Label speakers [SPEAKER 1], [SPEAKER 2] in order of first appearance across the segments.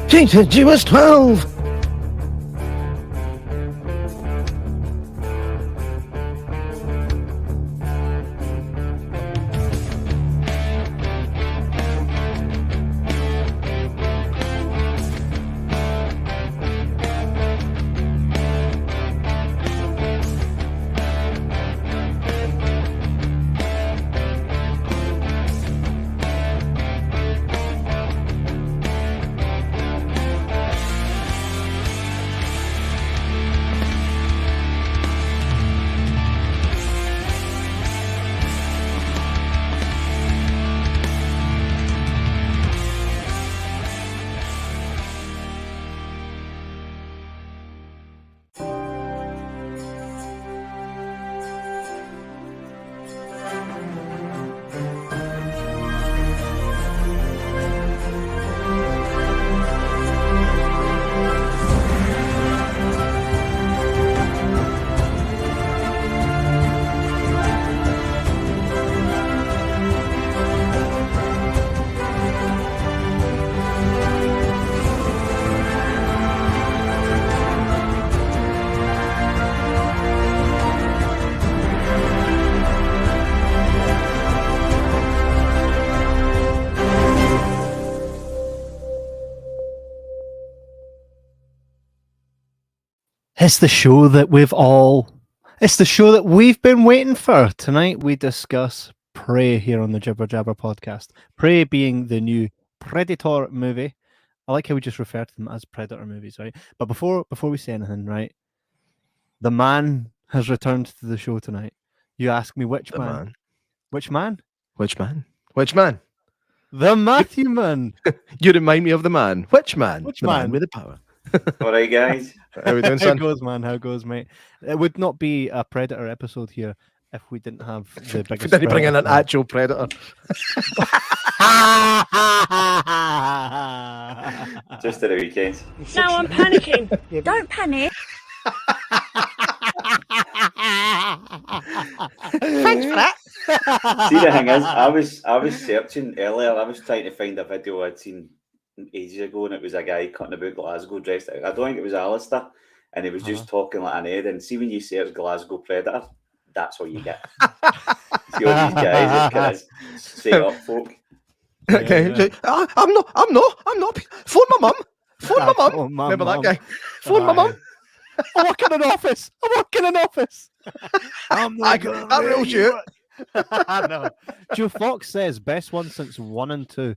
[SPEAKER 1] She said she was 12.
[SPEAKER 2] It's the show that we've been waiting for. Tonight we discuss Prey here on the Jibber Jabber podcast. Prey being the new Predator movie. I like how we just refer to them as Predator movies, right? But before we say anything, right? The man has returned to the show tonight. You ask me which man? Which man?
[SPEAKER 1] Which man? Which man?
[SPEAKER 2] The Matthew man.
[SPEAKER 1] You remind me of the man. Which man?
[SPEAKER 2] Which
[SPEAKER 1] the
[SPEAKER 2] man?
[SPEAKER 1] With the power.
[SPEAKER 3] All right, guys.
[SPEAKER 1] How we doing,
[SPEAKER 2] How
[SPEAKER 1] son?
[SPEAKER 2] goes, man? How goes, mate? It would not be a Predator episode here if we didn't have the biggest.
[SPEAKER 1] If we didn't bring in an actual predator.
[SPEAKER 3] Just at the weekend.
[SPEAKER 4] Now I'm panicking. Don't panic.
[SPEAKER 1] Thanks for that.
[SPEAKER 3] See, the thing is, I was searching earlier. I was trying to find a video I'd seen ages ago, and it was a guy cutting about Glasgow dressed. I don't think it was Alistair, and he was just talking like an Ed. And see, when you search Glasgow Predator, that's what you get. See all these guys that kind of set up folk.
[SPEAKER 1] Okay,
[SPEAKER 2] Yeah.
[SPEAKER 1] I'm not. Phone my mum. Phone my mum.
[SPEAKER 2] Oh, my
[SPEAKER 1] Remember
[SPEAKER 2] mum.
[SPEAKER 1] that guy? Phone my mum.
[SPEAKER 2] I work in an office.
[SPEAKER 1] I real shit.
[SPEAKER 2] I know. Joe Fox says best one since 1 and 2.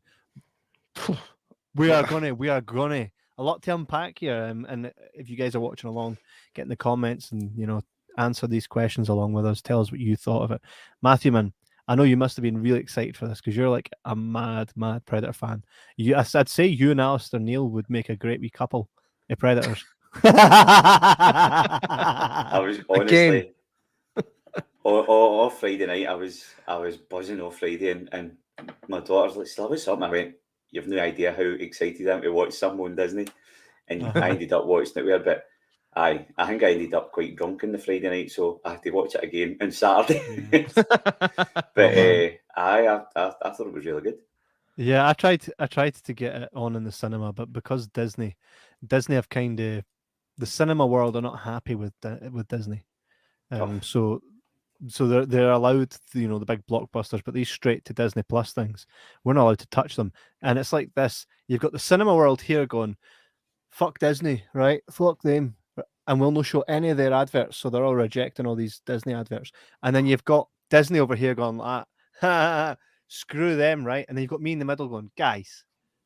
[SPEAKER 2] We are gonna a lot to unpack here, and if you guys are watching along, get in the comments and answer these questions along with us. Tell us what you thought of it, Matthew man. I know you must have been really excited for this because you're like a mad Predator fan. I'd say you and Alistair Neil would make a great wee couple of Predators.
[SPEAKER 3] I was honestly all Friday night. I was buzzing all Friday, and my daughter's like, "Still was something." I went, "You've no idea how excited I am to watch someone Disney," and I ended up watching it weird, but I think I ended up quite drunk on the Friday night, so I had to watch it again on Saturday. But I thought it was really good.
[SPEAKER 2] Yeah, I tried to get it on in the cinema, but because Disney have kind of, the cinema world are not happy with Disney, so they're allowed, the big blockbusters, but these straight to Disney Plus things, we're not allowed to touch them. And it's like this: you've got the cinema world here going, "Fuck Disney, right? Fuck them," and we'll not show any of their adverts, so they're all rejecting all these Disney adverts. And then you've got Disney over here going like, "Screw them," right? And then you've got me in the middle going, "Guys,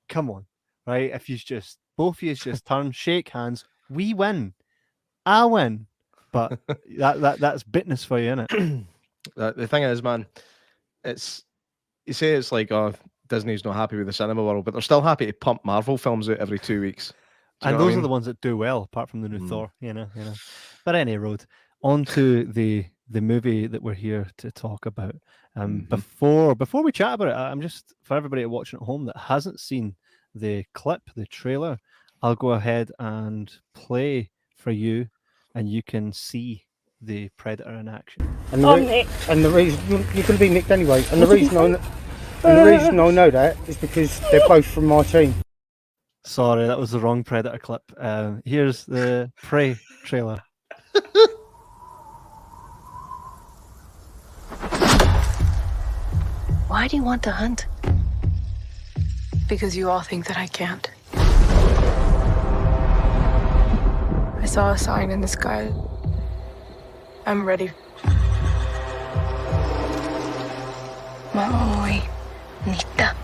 [SPEAKER 2] come on, right? If you just both of you just turn, shake hands, we win, I win." But that's bitterness for you, isn't it?
[SPEAKER 1] The thing is, man, you say it's like, oh, Disney's not happy with the cinema world, but they're still happy to pump Marvel films out every 2 weeks.
[SPEAKER 2] And those are the ones that do well, apart from the new Thor, But any road, on to the movie that we're here to talk about. Before we chat about it, I'm just, for everybody watching at home that hasn't seen the clip, the trailer, I'll go ahead and play for you, and you can see the Predator in action.
[SPEAKER 5] And the reason you're going to be nicked anyway. And the reason I know that is because they're both from my team.
[SPEAKER 2] Sorry, that was the wrong Predator clip. Here's the Prey trailer.
[SPEAKER 6] Why do you want to hunt?
[SPEAKER 7] Because you all think that I can't. I saw a sign in the sky. I'm ready.
[SPEAKER 6] Maui, Nita.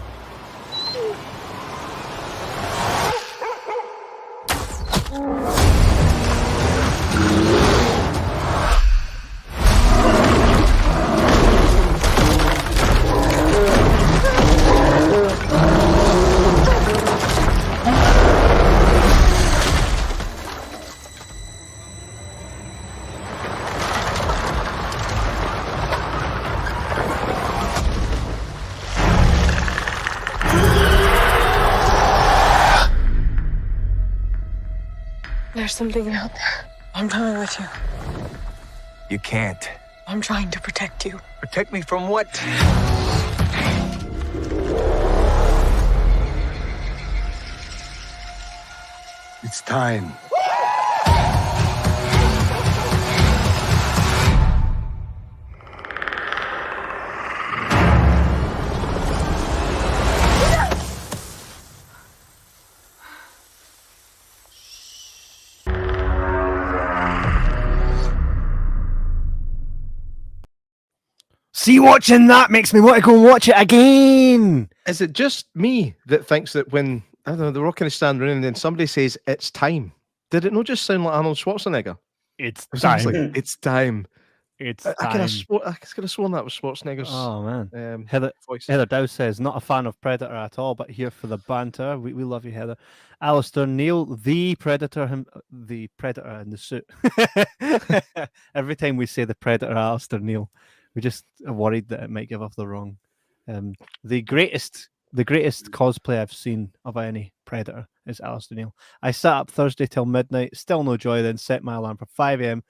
[SPEAKER 7] There's something out there. I'm coming with you.
[SPEAKER 8] You can't.
[SPEAKER 7] I'm trying to protect you.
[SPEAKER 8] Protect me from what? It's time.
[SPEAKER 2] See, watching that makes me want to go and watch it again.
[SPEAKER 1] Is it just me that thinks that when I don't know they're all kind of standing around and then somebody says it's time? Did it not just sound like Arnold Schwarzenegger?
[SPEAKER 2] It's
[SPEAKER 1] It sounds
[SPEAKER 2] time.
[SPEAKER 1] like it's time.
[SPEAKER 2] It's
[SPEAKER 1] I could
[SPEAKER 2] time.
[SPEAKER 1] have sworn that was Schwarzenegger's
[SPEAKER 2] Oh man.
[SPEAKER 1] Heather voice.
[SPEAKER 2] Heather Dow says, not a fan of Predator at all, but here for the banter. We love you, Heather. Alistair Neil, the Predator in the suit. Every time we say the Predator, Alistair Neil, we just are worried that it might give off the wrong. The greatest cosplay I've seen of any Predator is Alistair Neil. I sat up Thursday till midnight, still no joy, then set my alarm for 5 a.m.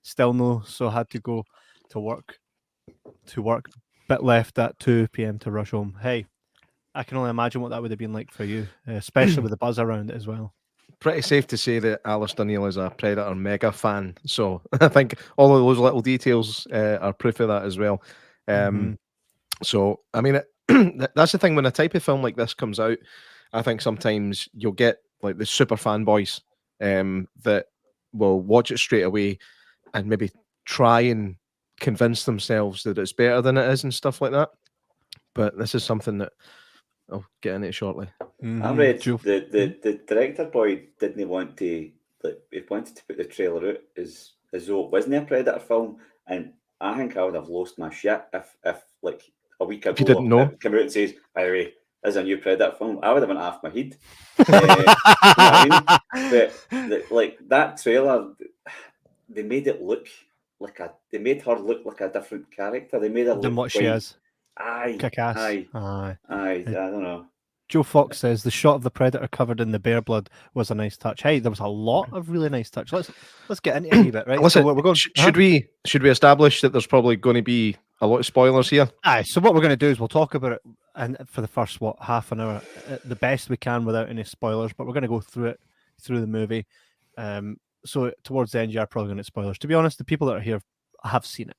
[SPEAKER 2] Still no, so I had to go to work. Bit left at 2 p.m. to rush home. Hey, I can only imagine what that would have been like for you, especially with the buzz around it as well.
[SPEAKER 1] Pretty safe to say that Alistair Neil is a Predator mega fan. So I think all of those little details are proof of that as well. So, I mean, that's the thing when a type of film like this comes out, I think sometimes you'll get like the super fanboys that will watch it straight away and maybe try and convince themselves that it's better than it is and stuff like that. But this is something that I'll get into it shortly.
[SPEAKER 3] I read the director boy didn't want to, like, he wanted to put the trailer out as though it wasn't a Predator film, and I think I would have lost my shit if like a week ago
[SPEAKER 1] you didn't know,
[SPEAKER 3] it came out and says, by the way, there's a new Predator film. I would have went off my head. You know what I mean? But like that trailer, they made it look like they made her look like a different character. They made her
[SPEAKER 2] Than
[SPEAKER 3] look
[SPEAKER 2] what she is.
[SPEAKER 3] Aye,
[SPEAKER 2] Kick-ass.
[SPEAKER 3] aye.
[SPEAKER 2] Aye.
[SPEAKER 3] I don't know.
[SPEAKER 2] Joe Fox says the shot of the Predator covered in the bear blood was a nice touch. Hey, there was a lot of really nice touch. Let's get into it a wee bit, right?
[SPEAKER 1] Listen,
[SPEAKER 2] so we're going.
[SPEAKER 1] Should we establish that there's probably going to be a lot of spoilers here?
[SPEAKER 2] Aye. So what we're going to do is we'll talk about it, and for the first half an hour, the best we can without any spoilers. But we're going to go through the movie. So towards the end, you are probably going to get spoilers. To be honest, the people that are here have seen it,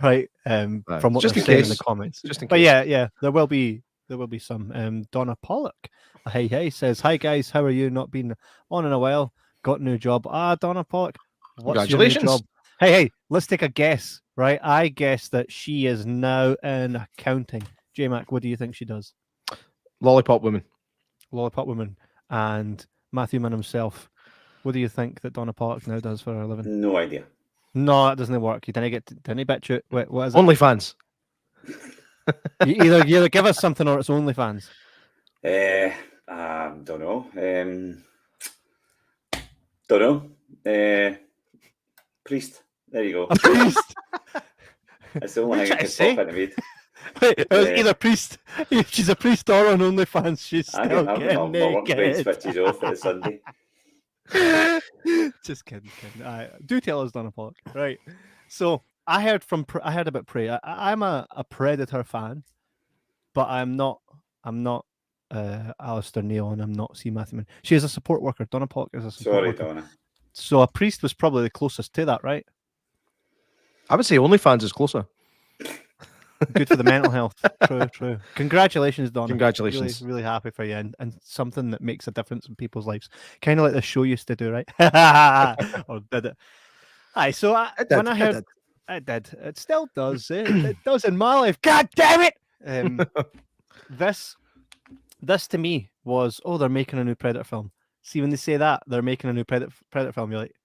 [SPEAKER 2] right? From what they're saying in the comments. But yeah, there will be some. Donna Pollock, hey, says, hi guys, how are you? Not been on in a while. Got a new job. Donna Pollock, what's your new job? Hey, let's take a guess, right? I guess that she is now in accounting. J-Mac, what do you think she does?
[SPEAKER 1] Lollipop Woman.
[SPEAKER 2] And Matthew Mann himself, what do you think that Donna Pollock now does for a living?
[SPEAKER 3] No idea.
[SPEAKER 2] No, that doesn't work. You didn't bet you. Wait, what is it?
[SPEAKER 1] OnlyFans.
[SPEAKER 2] You either give us something or it's OnlyFans.
[SPEAKER 3] Don't know. Don't know. Priest. There you go.
[SPEAKER 2] A priest.
[SPEAKER 3] That's the only thing I can pop into me.
[SPEAKER 2] Wait, it was either priest. If she's a priest or on OnlyFans, she's still getting
[SPEAKER 3] my work brain
[SPEAKER 2] naked.
[SPEAKER 3] switches off at Sunday.
[SPEAKER 2] Just kidding. Do tell us, Donna Pollock. Right. So I heard about Prey. I'm a Predator fan, but I'm not Alistair Neil, and I'm not C. Matthew Mann. She is a support worker. Donna Pollock is a support
[SPEAKER 3] Sorry,
[SPEAKER 2] worker.
[SPEAKER 3] Donna.
[SPEAKER 2] So a priest was probably the closest to that, right?
[SPEAKER 1] I would say OnlyFans is closer.
[SPEAKER 2] Good for the mental health. True. Congratulations, Donna.
[SPEAKER 1] Congratulations.
[SPEAKER 2] Really happy for you, and something that makes a difference in people's lives. Kind of like the show used to do, right? Or did it? Aye, so when I heard it did, it still does. It does in my life. God damn it! This to me was, they're making a new Predator film. See, when they say that they're making a new Predator film, you're like,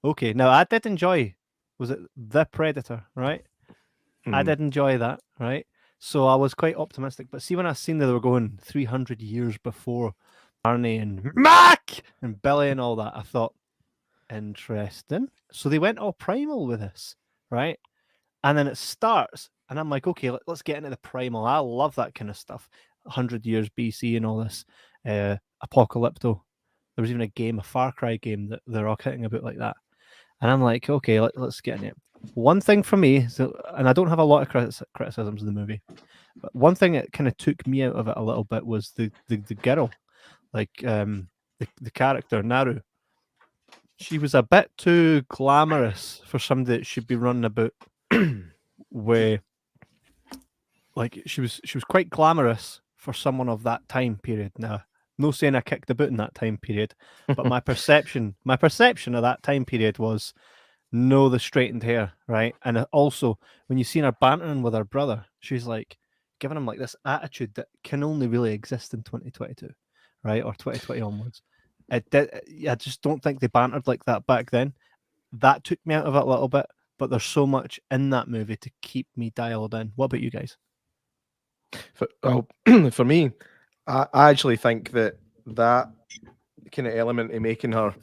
[SPEAKER 2] okay. Now I did enjoy. Was it The Predator? Right. I did enjoy that, right? So I was quite optimistic. But see, when I seen that they were going 300 years before Barney and Mac and Billy and all that, I thought, interesting. So they went all primal with this, right? And then it starts, and I'm like, okay, let's get into the primal. I love that kind of stuff. 100 years BC and all this. Apocalypto. There was even a game, a Far Cry game, that they're all hitting about like that. And I'm like, okay, let's get in it. One thing for me, and I don't have a lot of criticisms of the movie, but one thing that kind of took me out of it a little bit was the girl, like the character Naru. She was a bit too glamorous for somebody that should be running about. Where, like, she was quite glamorous for someone of that time period. Now, no saying I kicked about in that time period, but my perception of that time period was the straightened hair, right? And also, when you seen her bantering with her brother, she's like giving him like this attitude that can only really exist in 2022, right? Or 2020 onwards. I just don't think they bantered like that back then. That took me out of it a little bit, but there's so much in that movie to keep me dialed in. What about you guys?
[SPEAKER 1] For me, I actually think that kind of element of making her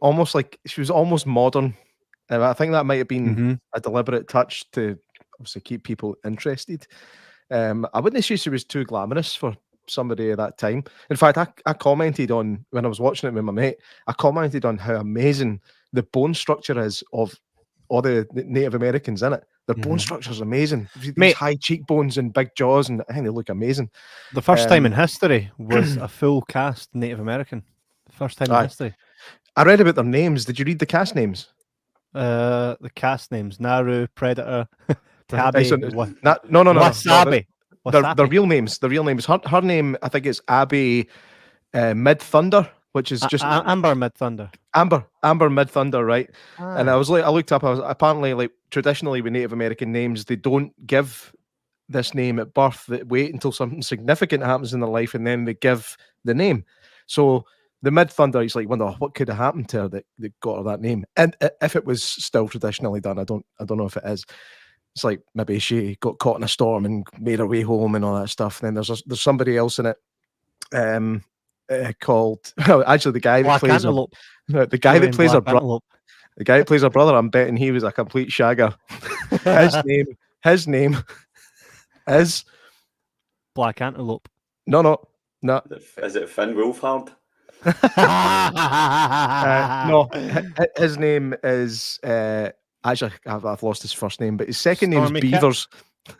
[SPEAKER 1] almost like she was almost modern. I think that might have been a deliberate touch to obviously keep people interested. I wouldn't say she was too glamorous for somebody at that time. In fact, I commented on, when I was watching it with my mate, I commented on how amazing the bone structure is of all the Native Americans in it. Their bone structure is amazing. These high cheekbones and big jaws, and I think they look amazing.
[SPEAKER 2] The first time in history was a full cast Native American. The first time in history.
[SPEAKER 1] I read about their names. Did you read the cast names?
[SPEAKER 2] The cast names: Naru, Predator, Tabby,
[SPEAKER 1] no.
[SPEAKER 2] Wasabi.
[SPEAKER 1] Their real names. The real names. Her name, I think, is Abby Mid Thunder, which is just
[SPEAKER 2] Amber Mid Thunder.
[SPEAKER 1] Amber Mid Thunder, right? And I looked up. Apparently, like, traditionally with Native American names, they don't give this name at birth. They wait until something significant happens in their life, and then they give the name. So the Mid Thunder, he's like, wonder what could have happened to her that got her that name. And if it was still traditionally done, I don't know if it is. It's like maybe she got caught in a storm and made her way home and all that stuff. And then there's somebody else in it, called actually the guy that plays the guy that plays her brother. The guy that plays her brother, I'm betting he was a complete shagger. His name is
[SPEAKER 2] Black Antelope.
[SPEAKER 1] No.
[SPEAKER 3] Is it Finn Wolfhard?
[SPEAKER 1] No, his name is actually I've lost his first name, but his second name is Beavers.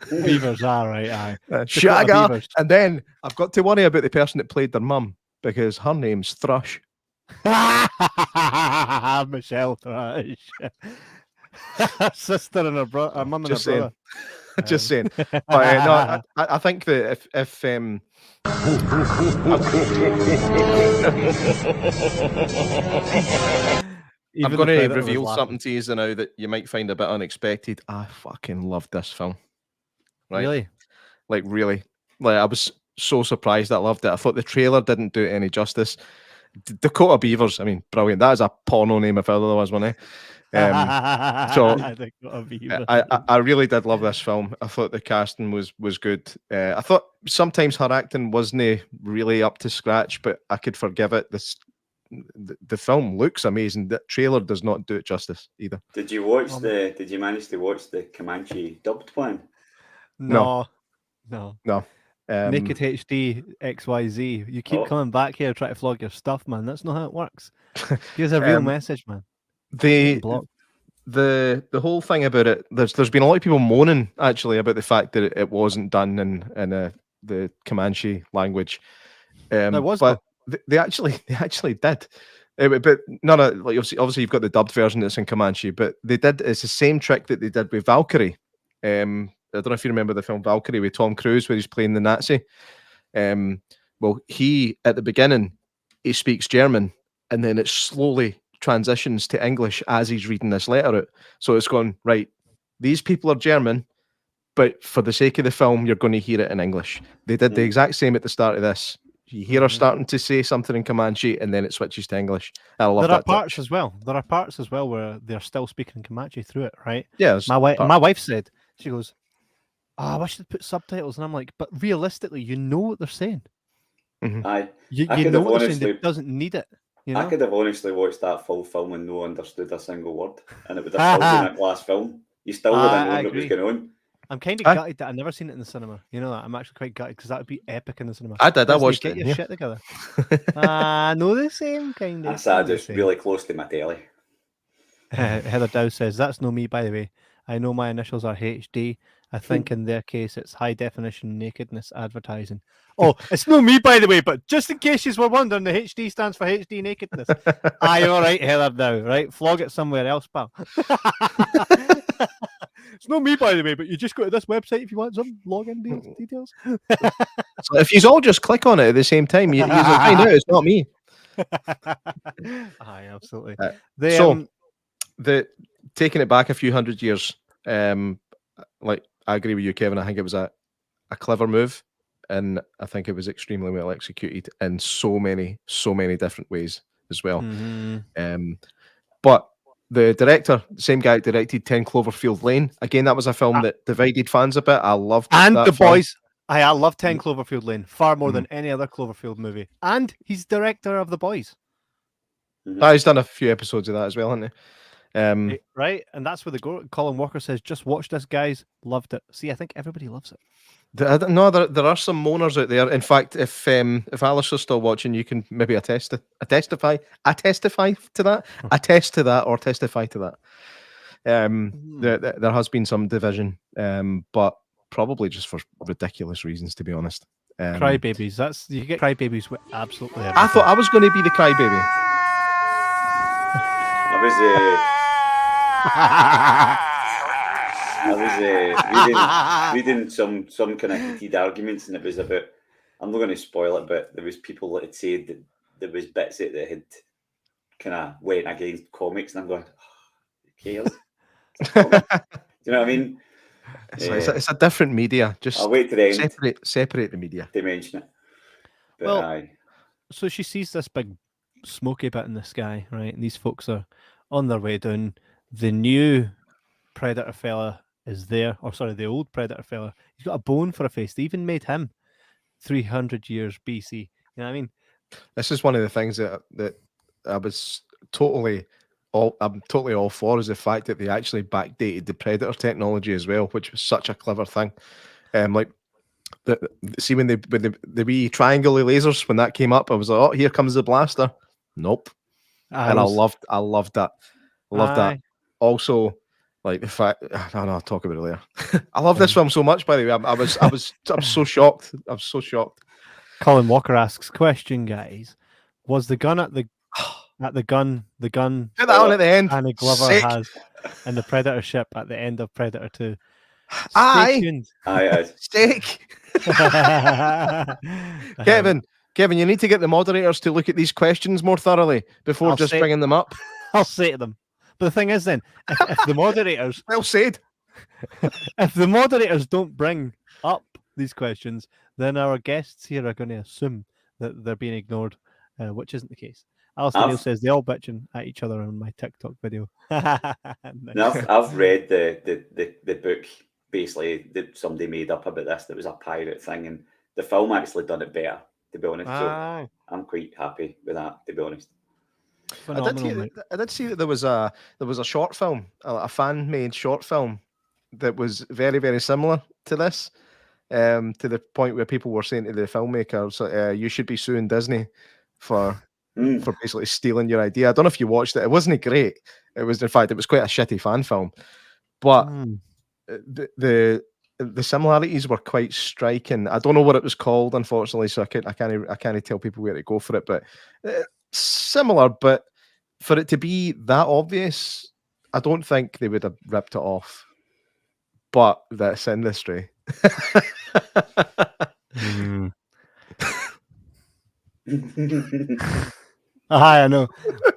[SPEAKER 2] Beavers, all right, aye.
[SPEAKER 1] Shagger. And then I've got to worry about the person that played their mum, because her name's Thrush.
[SPEAKER 2] Michelle Thrush. Sister and her brother, her mum and her brother.
[SPEAKER 1] Just saying. But, no, I think that if I'm going to reveal something to you now that you might find a bit unexpected. I fucking loved this film. Right?
[SPEAKER 2] Really?
[SPEAKER 1] Like, really. Like, I was so surprised I loved it. I thought the trailer didn't do it any justice. Dakota Beavers, I mean, brilliant. That is a porno name if ever there was one, eh? So I really did love this film. I thought the casting was good. I thought sometimes her acting wasn't really up to scratch, but I could forgive it. The film looks amazing. The trailer does not do it justice either.
[SPEAKER 3] Did you manage to watch the Comanche dubbed one?
[SPEAKER 2] No.
[SPEAKER 1] Naked
[SPEAKER 2] HD XYZ. You keep coming back here trying to flog your stuff, man. That's not how it works. Here's a real message, man.
[SPEAKER 1] The whole thing about it, there's been a lot of people moaning actually about the fact that it wasn't done in a the Comanche language.
[SPEAKER 2] There was
[SPEAKER 1] but they actually did. But none of like obviously you've got the dubbed version that's in Comanche, but they did. It's the same trick that they did with Valkyrie. I don't know if you remember the film Valkyrie with Tom Cruise, where he's playing the Nazi. Well, he at the beginning he speaks German, and then it slowly transitions to English as he's reading this letter out. So it's gone right. These people are German, but for the sake of the film, you're going to hear it in English. They did the exact same at the start of this. You hear her starting to say something in Comanche, and then it switches to English. I love
[SPEAKER 2] there
[SPEAKER 1] that.
[SPEAKER 2] There are parts as well where they're still speaking Comanche through it, right?
[SPEAKER 1] Yeah.
[SPEAKER 2] My wife said, she goes, "Oh, I wish they'd put subtitles," and I'm like, "But realistically, you know what they're saying.
[SPEAKER 3] Aye,
[SPEAKER 2] You know what they're saying. It doesn't need it." You know?
[SPEAKER 3] I could have honestly watched that full film and no understood a single word, and it would have still been a glass film. You still would have known what was going on.
[SPEAKER 2] I'm kind of gutted that I've never seen it in the cinema. You know that? I'm actually quite gutted because that would be epic in the cinema.
[SPEAKER 1] I did. I watched
[SPEAKER 2] Get
[SPEAKER 1] it.
[SPEAKER 2] your shit together. No, the same kind of.
[SPEAKER 3] I sat just really close to my telly.
[SPEAKER 2] Heather Dow says, "That's no me, by the way. I know my initials are HD. I think in their case it's high definition nakedness advertising." Oh, it's no me, by the way, but just in case you were wondering, the HD stands for HD nakedness. Aye, all right, Heather Dow, right? Flog it somewhere else, pal. It's not me, by the way, but you just go to this website if you want some login details.
[SPEAKER 1] So if you all just click on it at the same time, you find out it's not me.
[SPEAKER 2] Aye, absolutely.
[SPEAKER 1] The taking it back a few hundred years, like I agree with you, Kevin. I think it was a clever move, and I think it was extremely well executed in so many different ways as well. But the director, the same guy that directed 10 Cloverfield Lane. Again, that was a film that divided fans a bit. I loved
[SPEAKER 2] and
[SPEAKER 1] that
[SPEAKER 2] the
[SPEAKER 1] film.
[SPEAKER 2] boys. I love 10 Cloverfield Lane far more than any other Cloverfield movie. And he's director of The Boys.
[SPEAKER 1] He's done a few episodes of that as well, hasn't he?
[SPEAKER 2] Right? And that's where Colin Walker says, "Just watch this, guys. Loved it." See, I think everybody loves it.
[SPEAKER 1] No, there are some moaners out there. In fact, if Alistair's still watching, you can maybe testify to that, attest to that, or testify to that. There has been some division, but probably just for ridiculous reasons, to be honest.
[SPEAKER 2] Crybabies. You get crybabies with absolutely everything.
[SPEAKER 1] I thought I was going to be the crybaby.
[SPEAKER 3] I was reading some kind of heated arguments, and it was about, I'm not going to spoil it, but there was people that had said that there was bits that had kind of went against comics, and I'm going, who cares? Do you know what I mean?
[SPEAKER 1] It's a different media. Just
[SPEAKER 3] I'll wait to the end.
[SPEAKER 1] Separate the media.
[SPEAKER 3] To mention it. But
[SPEAKER 2] so she sees this big smoky bit in the sky, right? And these folks are on their way down. The new Predator fella is there, or sorry, the old Predator fella. He's got a bone for a face. They even made him 300 years BC. You know what I mean?
[SPEAKER 1] This is one of the things that I was totally all for, is the fact that they actually backdated the Predator technology as well, which was such a clever thing. Like see when the wee triangle lasers, when that came up, I was like, oh, here comes the blaster. Nope. I loved that. That. Also, like the fact, I'll talk about it later. I love this film so much, by the way. I'm so shocked. I'm so shocked.
[SPEAKER 2] Colin Walker asks, question, guys. Was the gun at the gun
[SPEAKER 1] put that on at the end,
[SPEAKER 2] Annie Glover has in the Predator ship at the end of Predator 2?
[SPEAKER 3] Aye.
[SPEAKER 1] Steak. Kevin, you need to get the moderators to look at these questions more thoroughly before bringing them up.
[SPEAKER 2] I'll say to them. But the thing is, then, if the moderators
[SPEAKER 1] well said,
[SPEAKER 2] if the moderators don't bring up these questions, then our guests here are going to assume that they're being ignored, which isn't the case. Alistair Neil says they all bitching at each other on my TikTok video.
[SPEAKER 3] I've read the book basically that somebody made up about this. That was a pirate thing, and the film actually done it better, to be honest. So I'm quite happy with that, to be honest.
[SPEAKER 1] I did see that there was a short film, a fan made short film that was very, very similar to this. To the point where people were saying to the filmmakers, you should be suing Disney for basically stealing your idea. I don't know if you watched it. It wasn't in fact, it was quite a shitty fan film. But the the similarities were quite striking. I don't know what it was called, unfortunately, so I can't tell people where to go for it. But similar, but for it to be that obvious, I don't think they would have ripped it off. But this industry.
[SPEAKER 2] I know.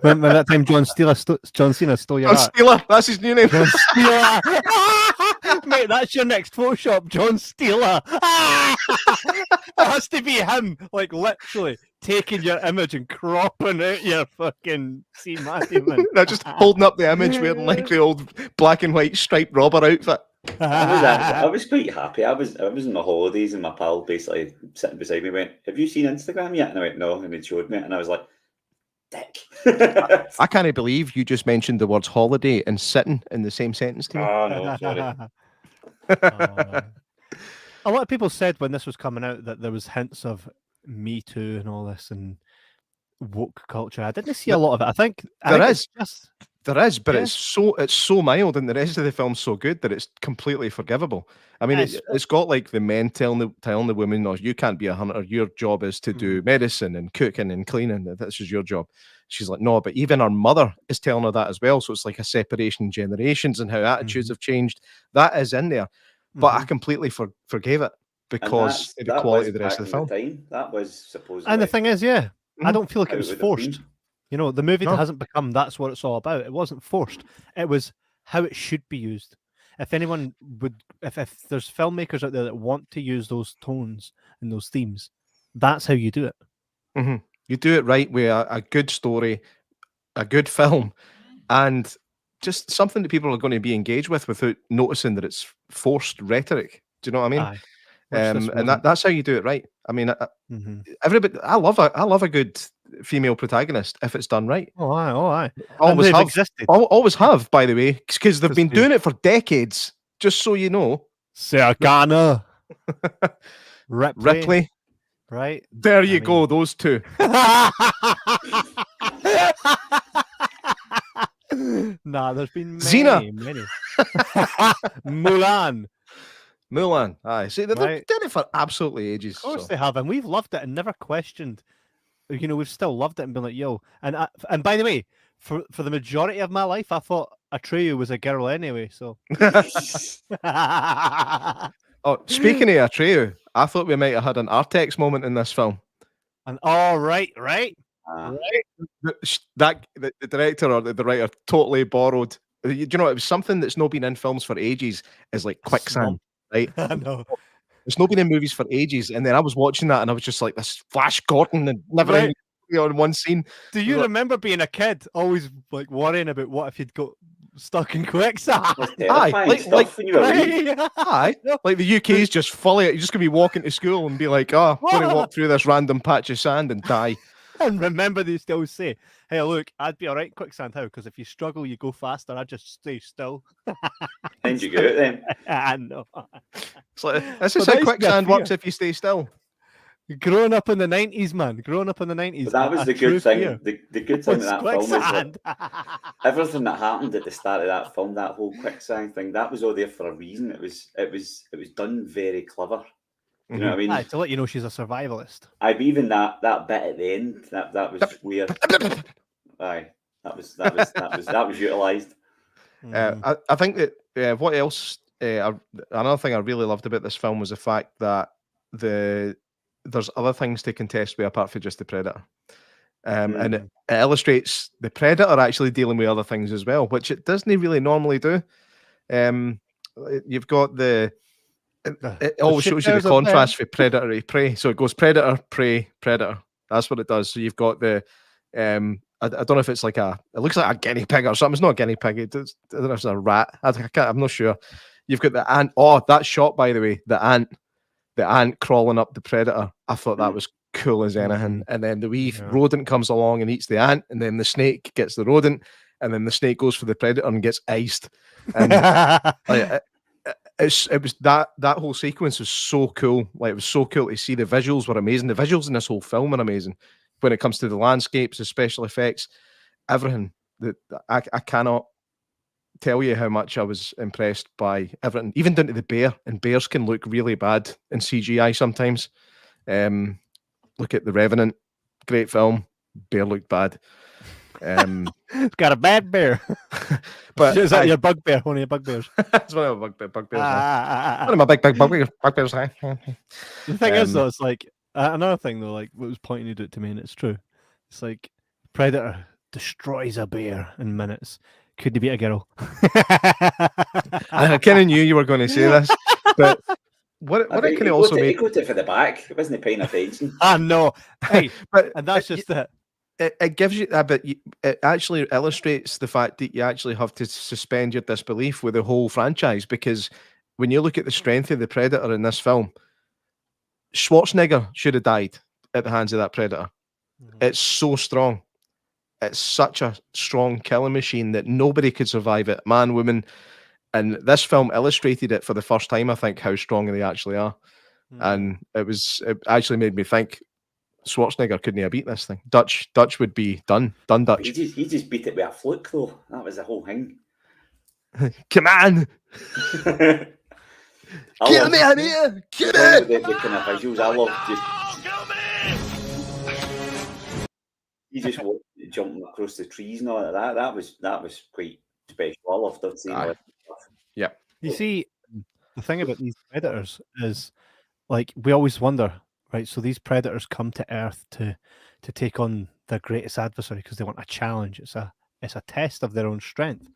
[SPEAKER 2] When that time John Cena stole your
[SPEAKER 1] John
[SPEAKER 2] heart.
[SPEAKER 1] Steeler, that's his new name.
[SPEAKER 2] John Steeler. Mate, that's your next Photoshop, John Steeler. It has to be him, like literally taking your image and cropping out your fucking scene, Matthew.
[SPEAKER 1] No, just holding up the image wearing like the old black and white striped robber outfit.
[SPEAKER 3] I was quite happy. I was on my holidays and my pal basically sitting beside me went, "Have you seen Instagram yet?" And I went, "No," and he showed me it, and I was like, "Dick."
[SPEAKER 1] I can't believe you just mentioned the words holiday and sitting in the same sentence to me.
[SPEAKER 3] Oh no, sorry.
[SPEAKER 2] A lot of people said when this was coming out that there was hints of Me Too and all this and woke culture. I didn't see a lot of it. I think
[SPEAKER 1] There is, but
[SPEAKER 2] Yeah.
[SPEAKER 1] it's so mild, and the rest of the film's so good that it's completely forgivable. I mean, it's got like the men telling the women, "No, you can't be a hunter. Your job is to do medicine and cooking and cleaning. This is your job." She's like, "No," but even her mother is telling her that as well. So it's like a separation in generations and how attitudes have changed. That is in there, but I completely forgave it because of the quality of the rest of the film.
[SPEAKER 3] That was supposedly.
[SPEAKER 2] And the thing is, I don't feel like it
[SPEAKER 3] how
[SPEAKER 2] was
[SPEAKER 3] would have
[SPEAKER 2] forced.
[SPEAKER 3] been.
[SPEAKER 2] You know, the movie
[SPEAKER 1] No.
[SPEAKER 2] hasn't become that's what it's all about. It wasn't forced. It was how it should be used. If anyone would, if there's filmmakers out there that want to use those tones and those themes, that's how you do it.
[SPEAKER 1] You do it right with a good story, a good film, and just something that people are going to be engaged with without noticing that it's forced rhetoric. Do you know what I mean?
[SPEAKER 2] Aye. Which this
[SPEAKER 1] And that's how you do it right. I mean,
[SPEAKER 2] Mhm.
[SPEAKER 1] everybody, I love a good female protagonist if it's done right.
[SPEAKER 2] Oh, aye.
[SPEAKER 1] Always
[SPEAKER 2] they've
[SPEAKER 1] have,
[SPEAKER 2] existed.
[SPEAKER 1] always have, by the way, because they've
[SPEAKER 2] 'Cause
[SPEAKER 1] been
[SPEAKER 2] they-
[SPEAKER 1] doing it for decades. Just so you know,
[SPEAKER 2] Sergana. Ripley. Right?
[SPEAKER 1] There you go, those two.
[SPEAKER 2] Nah, there's been many,
[SPEAKER 1] Xena.
[SPEAKER 2] many. Mulan.
[SPEAKER 1] Aye. See, they've
[SPEAKER 2] Right.
[SPEAKER 1] done it for absolutely ages.
[SPEAKER 2] Of course
[SPEAKER 1] so.
[SPEAKER 2] they have, and we've loved it and never questioned. You know, we've still loved it and been like, yo. And by the way, for the majority of my life, I thought Atreyu was a girl anyway. So.
[SPEAKER 1] Oh, speaking of Atreyu, I thought we might have had an Artex moment in this film.
[SPEAKER 2] And all right.
[SPEAKER 1] The director or the writer totally borrowed. Do you know, it was something that's not been in films for ages, is like quicksand, right?
[SPEAKER 2] I know.
[SPEAKER 1] It's not been in movies for ages, and then I was watching that and I was just like, this Flash Gordon and never
[SPEAKER 2] Right.
[SPEAKER 1] in one scene.
[SPEAKER 2] Do you remember being a kid, always like worrying about what if you'd got stuck in quicksand?
[SPEAKER 3] Terrifying stuff when you were wee.
[SPEAKER 1] Aye, like the UK's just fully. You're just gonna be walking to school and be like, "Oh, I'm gonna walk through this random patch of sand and die."
[SPEAKER 2] And remember, they still say, "Hey, look, I'd be all right quicksand. How? Because if you struggle, you go faster. I just stay still."
[SPEAKER 3] And you go out then.
[SPEAKER 2] I know.
[SPEAKER 1] It's like this is
[SPEAKER 2] But
[SPEAKER 1] how
[SPEAKER 2] that's
[SPEAKER 1] quicksand
[SPEAKER 2] their
[SPEAKER 1] works if you stay still.
[SPEAKER 2] Growing up in the 90s, man. Growing up in the 90s.
[SPEAKER 3] But that was the good thing. The good thing
[SPEAKER 2] was
[SPEAKER 3] of that film was
[SPEAKER 2] quicksand.
[SPEAKER 3] that everything that happened at the start of that film, that whole quicksand thing, that was all there for a reason. It was done very clever. You know what I mean?
[SPEAKER 2] Aye, to let you know she's a survivalist.
[SPEAKER 3] I've even that bit at the end that was weird. Aye, that was utilised.
[SPEAKER 1] I think that what else? Another thing I really loved about this film was the fact that there's other things to contest with apart from just the Predator, and it illustrates the Predator actually dealing with other things as well, which it doesn't really normally do. You've got it always shows you the contrast for predator to prey. So it goes predator, prey, predator. That's what it does. So you've got the I don't know if it's like it looks like a guinea pig or something. It's not a guinea pig. I don't know if it's a rat. I'm not sure. You've got the ant. Oh, that shot, by the way, the ant crawling up the predator. I thought that was cool as anything. And then the wee rodent comes along and eats the ant, and then the snake gets the rodent, and then the snake goes for the predator and gets iced. And it was that whole sequence was so cool. Like, it was so cool to see. The visuals were amazing. The visuals in this whole film are amazing. When it comes to the landscapes, the special effects, everything. That I cannot tell you how much I was impressed by everything, even down to the bear. And bears can look really bad in CGI sometimes. Look at The Revenant, great film. Bear looked bad.
[SPEAKER 2] It's got a bad bear.
[SPEAKER 1] But
[SPEAKER 2] Is that your bugbear? One of your bugbears?
[SPEAKER 1] It's one of my bugbears. One of my big bugbears.
[SPEAKER 2] The thing is, though, it's like another thing, though, like what was pointing it to me, and it's true. It's like Predator destroys a bear in minutes. Could he beat a girl?
[SPEAKER 1] I kind of knew you were going to say this, but what it kind of also made.
[SPEAKER 3] He got it for the back. It wasn't paying attention.
[SPEAKER 2] No. Hey,
[SPEAKER 1] but
[SPEAKER 2] and that's just it.
[SPEAKER 1] It gives you that, but it actually illustrates the fact that you actually have to suspend your disbelief with the whole franchise, because when you look at the strength of the Predator in this film, Schwarzenegger should have died at the hands of that Predator. It's so strong. It's such a strong killing machine that nobody could survive it, man, woman. And this film illustrated it for the first time, I think, how strong they actually are. And it actually made me think Schwarzenegger couldn't have beat this thing. Dutch would be done Dutch.
[SPEAKER 3] He just beat it with a fluke, though. That was the whole thing.
[SPEAKER 1] Come on! Get me out of here! Get it!
[SPEAKER 3] The kind of visuals, I love just... He just jumping across the trees and all that. That was quite special. I loved it.
[SPEAKER 1] Yeah.
[SPEAKER 2] You see, the thing about these predators is, like, we always wonder, right? So these predators come to Earth to take on their greatest adversary because they want a challenge. It's a test of their own strength.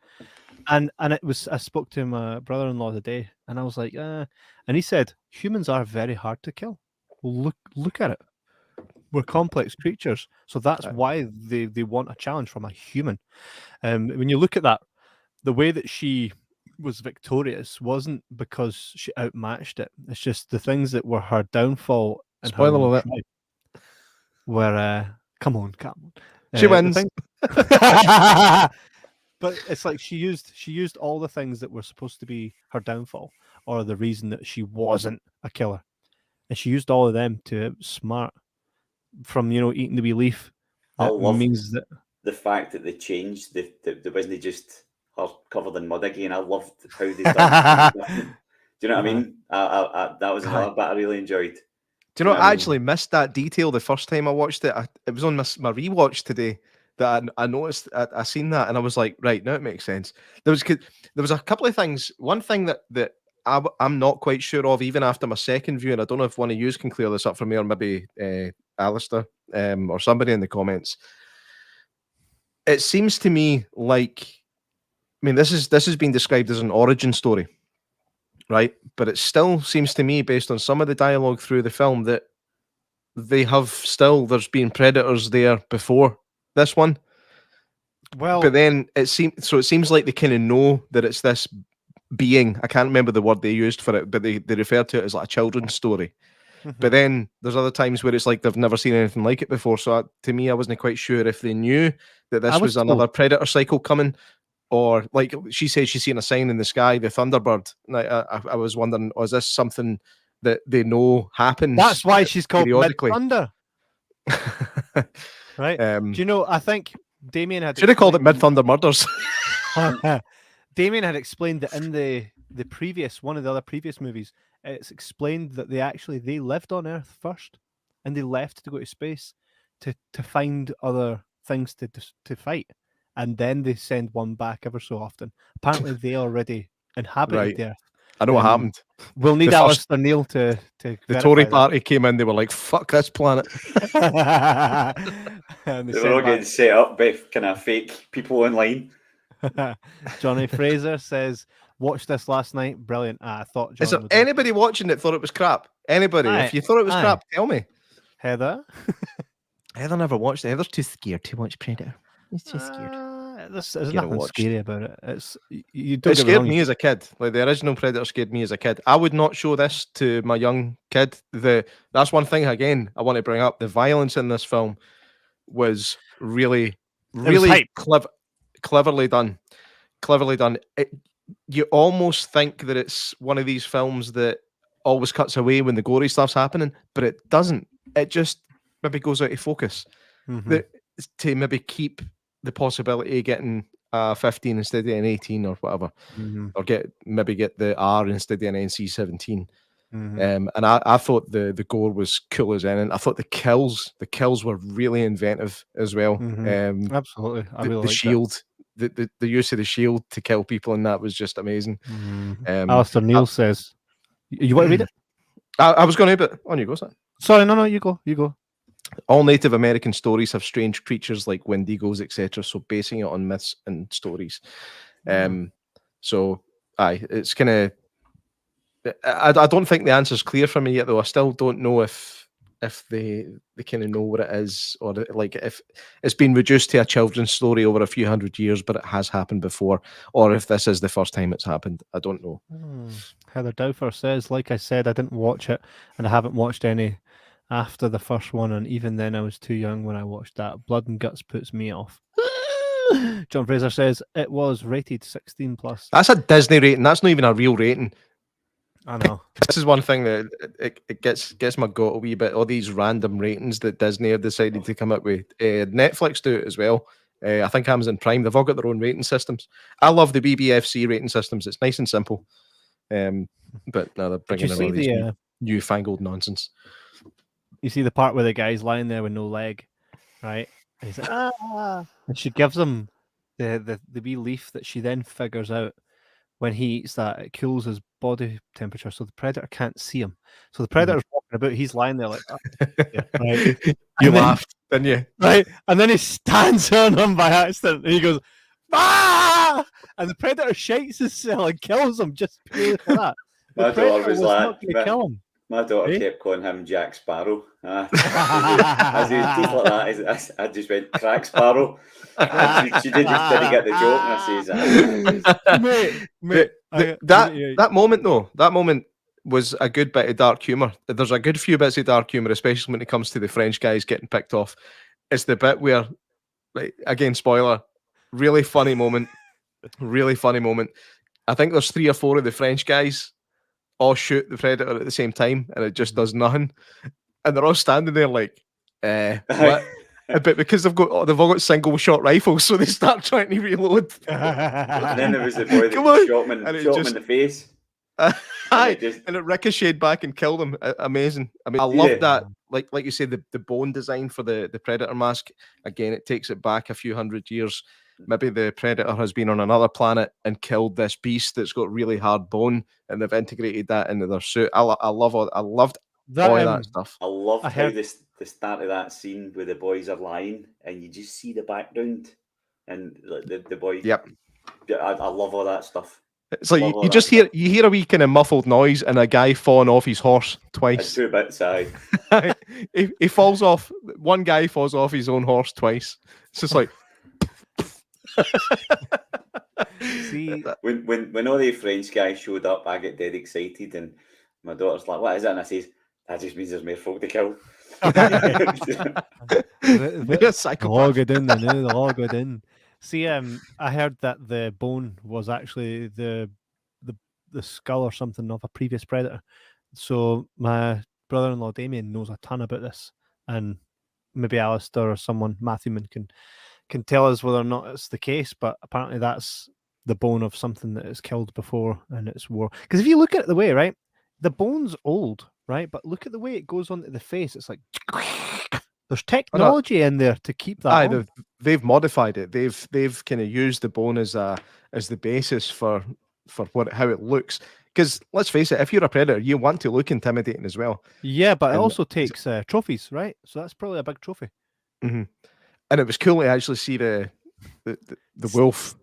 [SPEAKER 2] And it was, I spoke to my brother-in-law today, and I was like, and he said, humans are very hard to kill. Well, look at it. We're complex creatures, so that's why they want a challenge from a human. When you look at that, the way that she was victorious wasn't because she outmatched it. It's just the things that were her downfall. And
[SPEAKER 1] spoiler alert.
[SPEAKER 2] Were come on.
[SPEAKER 1] She wins.
[SPEAKER 2] But it's like she used all the things that were supposed to be her downfall, or the reason that she wasn't a killer, and she used all of them to outsmart. From eating the wee leaf,
[SPEAKER 3] I love
[SPEAKER 2] means that
[SPEAKER 3] the fact that they changed. There wasn't just her covered in mud again. I loved how they done. Do you know what I mean? That was another bit I really enjoyed.
[SPEAKER 1] Do you know? I actually missed that detail the first time I watched it. It was on my rewatch today that I noticed. I seen that and I was like, right, now it makes sense. There was a couple of things. One thing that I'm not quite sure of, even after my second view, and I don't know if one of you can clear this up for me, or maybe Alistair, or somebody in the comments. It seems to me like, I mean, this has been described as an origin story, right? But it still seems to me, based on some of the dialogue through the film, that there's been predators there before this one.
[SPEAKER 2] Well,
[SPEAKER 1] but then it seems like they kind of know that it's this being. I can't remember the word they used for it, but they refer to it as like a children's story. But then there's other times where it's like they've never seen anything like it before. So to me, I wasn't quite sure if they knew that this was another predator cycle coming, or like she said, she's seen a sign in the sky, the Thunderbird. And I was wondering, is this something that they know happens?
[SPEAKER 2] That's why she's called
[SPEAKER 1] periodically.
[SPEAKER 2] Mid-Thunder. Right? Do you know, I think Damien
[SPEAKER 1] should have called it Mid-Thunder Murders.
[SPEAKER 2] Damien had explained that in the previous, one of the other previous movies, it's explained that they lived on Earth first, and they left to go to space to find other things to fight, and then they send one back ever so often. Apparently, they already inhabited the Earth.
[SPEAKER 1] I know what happened.
[SPEAKER 2] We'll need Alistair Neil to
[SPEAKER 1] the Tory party came in. They were like, "Fuck this planet."
[SPEAKER 3] And they were all getting set up by kind of fake people online.
[SPEAKER 2] Johnny Fraser says, "Watched this last night. Brilliant." I thought.
[SPEAKER 1] Is there anybody watching that thought it was crap? Anybody? If you thought it was crap, tell me.
[SPEAKER 2] Heather.
[SPEAKER 1] Heather never watched it. Heather's too scared to watch Predator. He's too scared.
[SPEAKER 2] There's nothing scary about it. It
[SPEAKER 1] scared me as a kid. Like the original Predator scared me as a kid. I would not show this to my young kid. That's one thing again I want to bring up. The violence in this film was really cleverly done. You almost think that it's one of these films that always cuts away when the gory stuff's happening, but it doesn't. It just maybe goes out of focus to maybe keep the possibility of getting a 15 instead of an 18 or whatever, or maybe get the R instead of an NC-17. And I thought the gore was cool as anything. I thought the kills were really inventive as well.
[SPEAKER 2] Absolutely, I really
[SPEAKER 1] the
[SPEAKER 2] liked
[SPEAKER 1] shield, the use of the shield to kill people, and that was just amazing.
[SPEAKER 2] Alistair Neil says, "You want to read it?"
[SPEAKER 1] I was going to, but on you go, sir.
[SPEAKER 2] Sorry, no, you go.
[SPEAKER 1] All Native American stories have strange creatures like Wendigos, etc. So basing it on myths and stories. So it's kind of. I don't think the answer's clear for me yet, though. I still don't know if they kind of know what it is, or like if it's been reduced to a children's story over a few hundred years, but it has happened before, or if this is the first time it's happened. I don't know.
[SPEAKER 2] Heather Dowfer says, like I said, I didn't watch it, and I haven't watched any after the first one, and even then I was too young when I watched that. Blood and Guts puts me off. John Fraser says it was rated 16 plus.
[SPEAKER 1] That's a Disney rating. That's not even a real rating.
[SPEAKER 2] I know.
[SPEAKER 1] This is one thing that it gets my goat a wee bit. All these random ratings that Disney have decided to come up with. Netflix do it as well. I think Amazon Prime, they've all got their own rating systems. I love the BBFC rating systems. It's nice and simple. But now they're bringing in all these newfangled nonsense.
[SPEAKER 2] You see the part where the guy's lying there with no leg, right? And he's like, and she gives him the wee leaf that she then figures out when he eats that, it cools his body temperature, so the predator can't see him. So the predator's walking about, he's lying there like, right?
[SPEAKER 1] You laughed, didn't you?
[SPEAKER 2] Right, and then he stands on him by accident, and he goes, ah! And the predator shakes his cell and kills him just purely for that.
[SPEAKER 3] My daughter was like,
[SPEAKER 2] kill him.
[SPEAKER 3] My daughter kept calling him Jack Sparrow. As he was teeth like that, I just went Crack Sparrow. She didn't get the joke, and I says,
[SPEAKER 1] that moment was a good bit of dark humor. There's a good few bits of dark humor, especially when it comes to the French guys getting picked off. It's the bit where, like, again, spoiler, really funny moment. I think there's 3 or 4 of the French guys all shoot the predator at the same time, and it just does nothing. And they're all standing there like, what? But because they've all got single shot rifles, so they start trying to reload.
[SPEAKER 3] And then there was the boy that shot him in the face.
[SPEAKER 1] And it ricocheted back and killed him. Amazing. I mean, I love that. Like you said, the bone design for the predator mask. Again, it takes it back a few hundred years. Maybe the predator has been on another planet and killed this beast that's got really hard bone, and they've integrated that into their suit. I loved all that stuff.
[SPEAKER 3] I loved how the start of that scene where the boys are lying and you just see the background and the boy.
[SPEAKER 1] Yep.
[SPEAKER 3] I love all that stuff.
[SPEAKER 1] It's like you hear a wee kind of muffled noise and a guy falling off his horse twice.
[SPEAKER 3] 2 bits, aye.
[SPEAKER 1] he falls off. One guy falls off his own horse twice. It's just like.
[SPEAKER 2] See,
[SPEAKER 3] when all the French guys showed up, I get dead excited, and my daughter's like, "What is it?" And I says, "That just means there's more folk to kill."
[SPEAKER 2] They're all good in. They're all good in. See, I heard that the bone was actually the skull or something of a previous predator. So my brother-in-law Damien knows a ton about this, and maybe Alistair or someone, Matthewman, can tell us whether or not it's the case. But apparently that's the bone of something that is killed before and it's war. Because if you look at it the way, right, the bone's old, right, but look at the way it goes onto the face. It's like there's technology in there to keep that.
[SPEAKER 1] They've modified it. They've kind of used the bone as the basis for how it looks. Because let's face it, if you're a predator, you want to look intimidating as well.
[SPEAKER 2] Yeah, but it also takes trophies, right? So that's probably a big trophy.
[SPEAKER 1] Mm-hmm. And it was cool to actually see the wolf.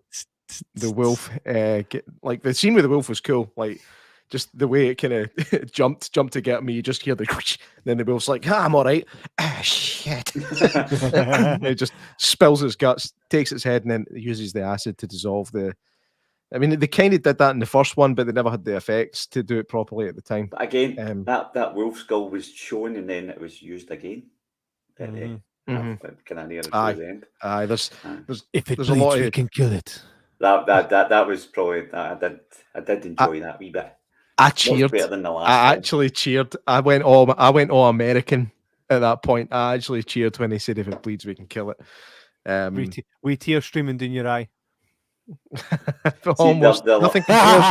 [SPEAKER 1] The wolf, get, like the scene with the wolf was cool. Like just the way it kind of jumped to get me. You just hear the whoosh, then the wolf's like, I'm all right. Ah, shit. It just spills its guts, takes its head, and then uses the acid to dissolve the. I mean, they kind of did that in the first one, but they never had the effects to do it properly at the time.
[SPEAKER 3] But again, that wolf skull was shown, and then it was used again. Kind of near the end.
[SPEAKER 1] There's
[SPEAKER 2] if it
[SPEAKER 1] there's
[SPEAKER 2] bleeds,
[SPEAKER 1] a lot
[SPEAKER 2] we
[SPEAKER 1] of,
[SPEAKER 2] can kill it.
[SPEAKER 3] That was probably I did enjoy that wee bit.
[SPEAKER 1] I cheered.
[SPEAKER 3] Better than the last
[SPEAKER 1] I
[SPEAKER 3] one.
[SPEAKER 1] actually cheered. I went all American at that point. I actually cheered when they said if it bleeds, we can kill it.
[SPEAKER 2] We tear streaming down your eye.
[SPEAKER 1] Almost
[SPEAKER 3] the
[SPEAKER 1] nothing compares.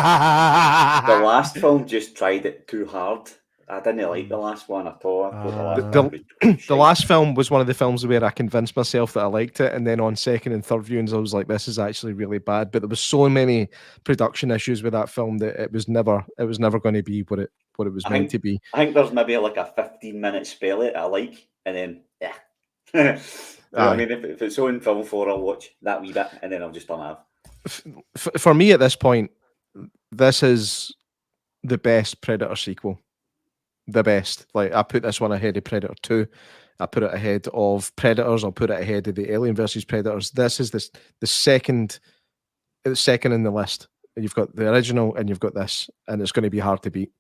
[SPEAKER 3] last film just tried it too hard. I didn't like the last one at all. I thought the last one was
[SPEAKER 1] The
[SPEAKER 3] shite.
[SPEAKER 1] last film was one of the films where I convinced myself that I liked it, and then on second and third viewings, I was like, "This is actually really bad." But there was so many production issues with that film that it was never going to be what it was meant to be.
[SPEAKER 3] I think there's maybe like a 15-minute spell it I like, and then yeah. I mean, if it's on film 4, I'll watch that wee bit, and then I'll just turn it off.
[SPEAKER 1] For me at this point, this is the best Predator sequel. The best. Like, I put this one ahead of Predator 2. I put it ahead of Predators. I'll put it ahead of the Alien versus Predators. This is the second in the list. You've got the original and you've got this, and it's going to be hard to beat.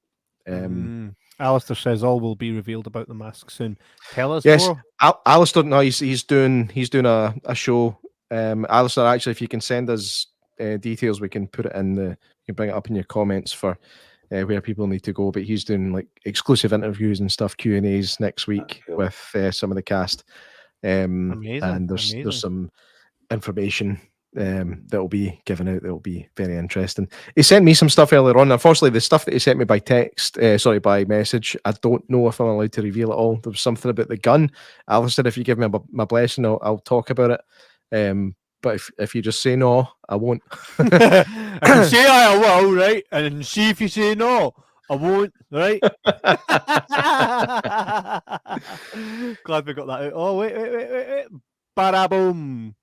[SPEAKER 2] Alistair says all will be revealed about the mask soon. Tell us
[SPEAKER 1] yes,
[SPEAKER 2] more.
[SPEAKER 1] Alistair, no, he's doing a show. Alistair, actually, if you can send us details, we can put it in you can bring it up in your comments for where people need to go. But he's doing like exclusive interviews and stuff, Q&As next week with some of the cast.
[SPEAKER 2] Amazing.
[SPEAKER 1] And there's some information that will be given out that will be very interesting. He sent me some stuff earlier on. Unfortunately, the stuff that he sent me by by message, I don't know if I'm allowed to reveal it all. There was something about the gun. Alistair, if you give me my blessing, I'll talk about it. But if you just say no, I won't.
[SPEAKER 2] I can say I will, right? And see if you say no, I won't, right? Glad we got that out. Oh, wait. Bada-boom.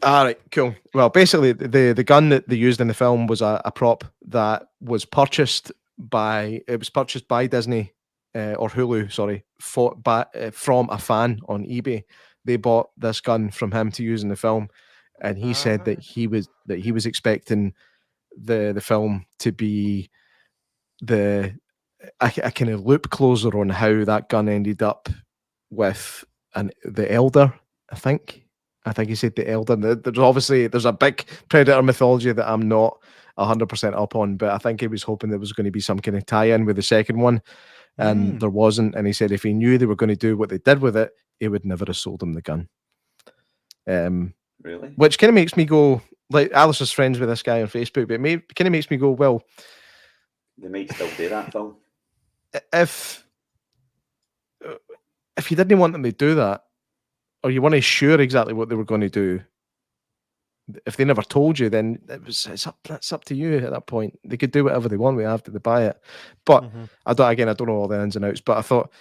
[SPEAKER 1] All right, cool. Well, basically, the gun that they used in the film was a prop that was purchased by Disney or Hulu, sorry, from a fan on eBay. They bought this gun from him to use in the film, and he said that he was expecting the film to be a kind of loop closer on how that gun ended up with the Elder. I think he said the Elder. There's a big Predator mythology that I'm not 100% up on, but I think he was hoping there was going to be some kind of tie-in with the second one, and there wasn't. And he said if he knew they were going to do what they did with it, he would never have sold him the gun.
[SPEAKER 3] Really?
[SPEAKER 1] Which kind of makes me go, like, Alice is friends with this guy on Facebook, but it kind of makes me go, well,
[SPEAKER 3] they might still do that film.
[SPEAKER 1] If you didn't want them to do that, or you weren't sure exactly what they were going to do, if they never told you, then it's up to you at that point. They could do whatever they want after they buy it. But I don't know all the ins and outs. But I thought,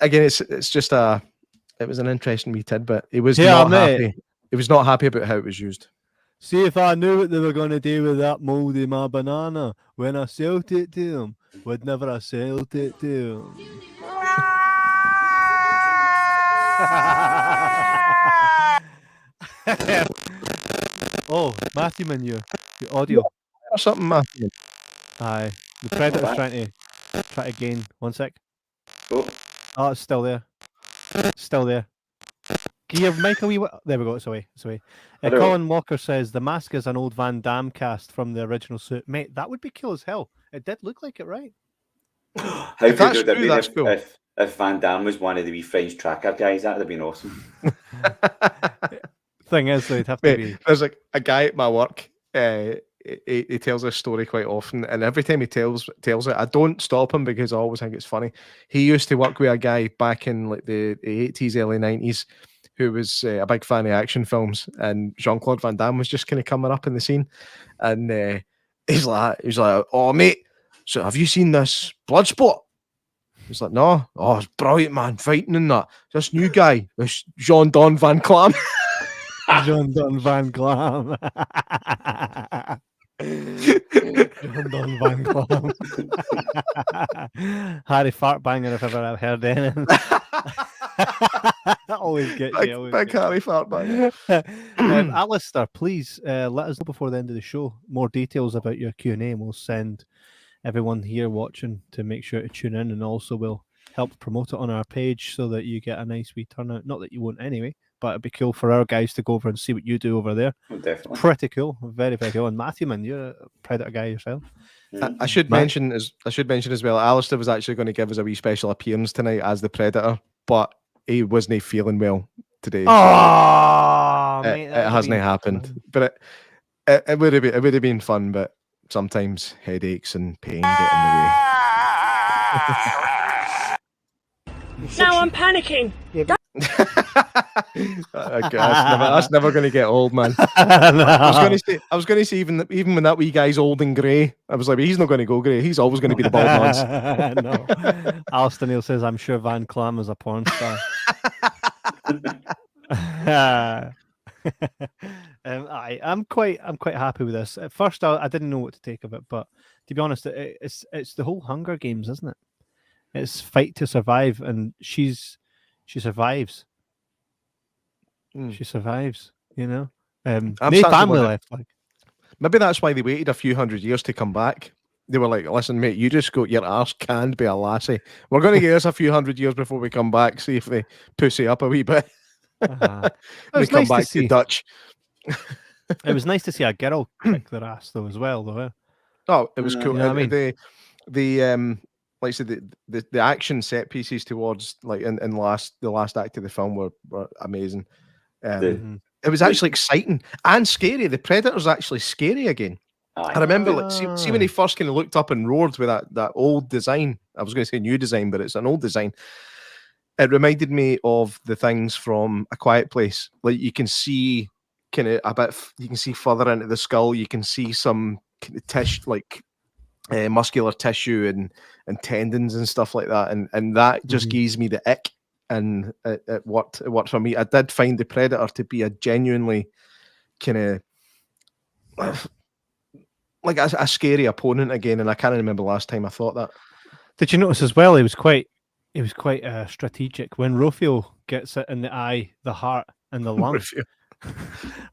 [SPEAKER 1] again, it's just it was an interesting wee tidbit. He was not happy. He was not happy about how it was used.
[SPEAKER 2] See, if I knew what they were going to do with that mold in my banana when I sold it to them, would never have sold it to them. Oh, Matthew Man, your audio.
[SPEAKER 1] Or something, Matthew.
[SPEAKER 2] Aye, the Predator's trying to gain. 1 sec.
[SPEAKER 3] Oh,
[SPEAKER 2] it's still there. Still there. Can you have Michael? There we go. It's away. Colin Walker says the mask is an old Van Damme cast from the original suit. Mate, that would be cool as hell. It did look like it, right?
[SPEAKER 3] How good would it be
[SPEAKER 1] cool.
[SPEAKER 3] if Van Damme was one of the wee French tracker guys? That would have been awesome.
[SPEAKER 2] Thing is, they'd have to be.
[SPEAKER 1] There's like a guy at my work. He tells this story quite often, and every time he tells it, I don't stop him because I always think it's funny. He used to work with a guy back in like the 80s, early 90s, who was a big fan of action films, and Jean-Claude Van Damme was just kind of coming up in the scene, and he's like, "Oh mate, so have you seen this Bloodsport?" He's like, "No." "Oh, it's brilliant, man, fighting in that. This new guy, this Jean-Don Van Clam."
[SPEAKER 2] Jean-Don Van Clam. Jean-Don Van Clam. Harry Fartbanger, if ever I've heard anything. Always get you.
[SPEAKER 1] Big Harry Fartbanger.
[SPEAKER 2] Alistair, please let us know before the end of the show more details about your Q&A, and we'll send everyone here watching to make sure to tune in, and also we'll help promote it on our page so that you get a nice wee turnout. Not that you won't anyway, but it'd be cool for our guys to go over and see what you do over there.
[SPEAKER 3] Oh, definitely.
[SPEAKER 2] Pretty cool. Very, very cool. And Matthew, man, you're a Predator guy yourself.
[SPEAKER 1] I should mention as well, Alistair was actually going to give us a wee special appearance tonight as the Predator, but he wasn't feeling well today.
[SPEAKER 2] Oh, mate,
[SPEAKER 1] it hasn't happened. But it would have been fun, but sometimes headaches and pain get in the way.
[SPEAKER 4] Now I'm panicking.
[SPEAKER 1] That's never going to get old, man.
[SPEAKER 2] No.
[SPEAKER 1] I was going to say, even when that wee guy's old and grey, I was like, he's not going to go grey. He's always going to be the bald man's.
[SPEAKER 2] No. Alistair Neil says, I'm sure Van Clam is a porn star. I'm quite happy with this. At first, I didn't know what to take of it, but to be honest, it's the whole Hunger Games, isn't it? It's fight to survive, and she survives. She survives, you know. No family left. Like,
[SPEAKER 1] maybe that's why they waited a few hundred years to come back. They were like, "Listen, mate, you just got your arse canned by a lassie. We're going to get us a few hundred years before we come back. See if they pussy up a wee bit."
[SPEAKER 2] They
[SPEAKER 1] come back to Dutch.
[SPEAKER 2] It was nice to see a girl kick their ass though, as well, though.
[SPEAKER 1] Oh, it was cool.
[SPEAKER 2] You know what I mean?
[SPEAKER 1] The like I said, the action set pieces towards like in the last act of the film were amazing. It was actually exciting and scary. The Predator's actually scary again. I remember, like, see when he first kind of looked up and roared with that old design. I was going to say new design, but it's an old design. It reminded me of the things from A Quiet Place. Like you can see kind of a bit. You can see further into the skull. You can see some kind of tissue, like muscular tissue and tendons and stuff like that. And that just gives me the ick. And it worked for me. I did find the Predator to be a genuinely kind of like a scary opponent again, and I can't remember the last time I thought that.
[SPEAKER 2] Did you notice as well? He was quite strategic when Rufio gets it in the eye, the heart, and the lung.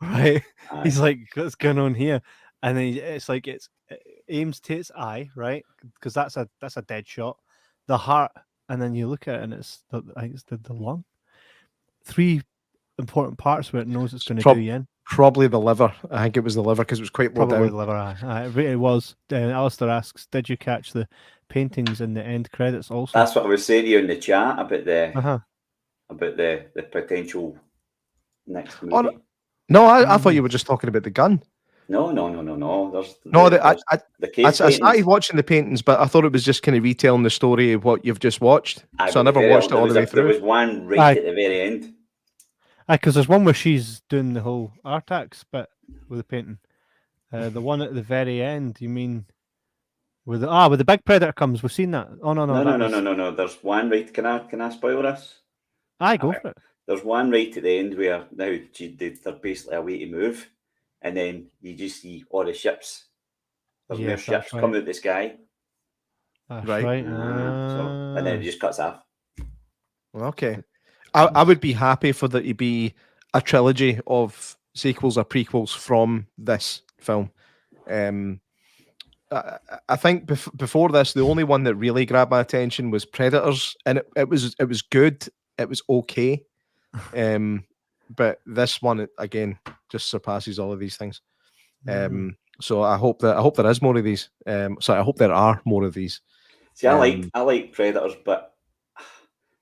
[SPEAKER 2] Right? He's like, "What's going on here?" And then it's like it aims to its eye, right? Because that's a dead shot. The heart. And then you look at it and I think it's the lung. 3 important parts where it knows it's going to do you in.
[SPEAKER 1] Probably the liver. I think it was the liver because it was quite low down.
[SPEAKER 2] Probably the liver. It really was. Alistair asks, did you catch the paintings in the end credits also?
[SPEAKER 3] That's what I was saying to you in the chat about the potential next movie.
[SPEAKER 1] Oh, no, I thought you were just talking about the gun.
[SPEAKER 3] No.
[SPEAKER 1] I started watching the paintings, but I thought it was just kind of retelling the story of what you've just watched. So I never watched it all the way through.
[SPEAKER 3] There was one right at the very end.
[SPEAKER 2] Because there's one where she's doing the whole Artax bit with the painting. The one at the very end, you mean? Where the big predator comes. We've seen that. Oh no.
[SPEAKER 3] No. There's one right. Can I spoil this?
[SPEAKER 2] Go for it.
[SPEAKER 3] There's one right at the end where now they're basically away to move. And then you just see all the ships. There's more ships coming out the sky.
[SPEAKER 2] Right.
[SPEAKER 3] And then it just cuts off.
[SPEAKER 1] Okay. I would be happy for there to be a trilogy of sequels or prequels from this film. I think before this, the only one that really grabbed my attention was Predators, and it was good. It was okay. But this one again just surpasses all of these things. So I hope there is more of these. I hope there are more of these.
[SPEAKER 3] See, I like Predators, but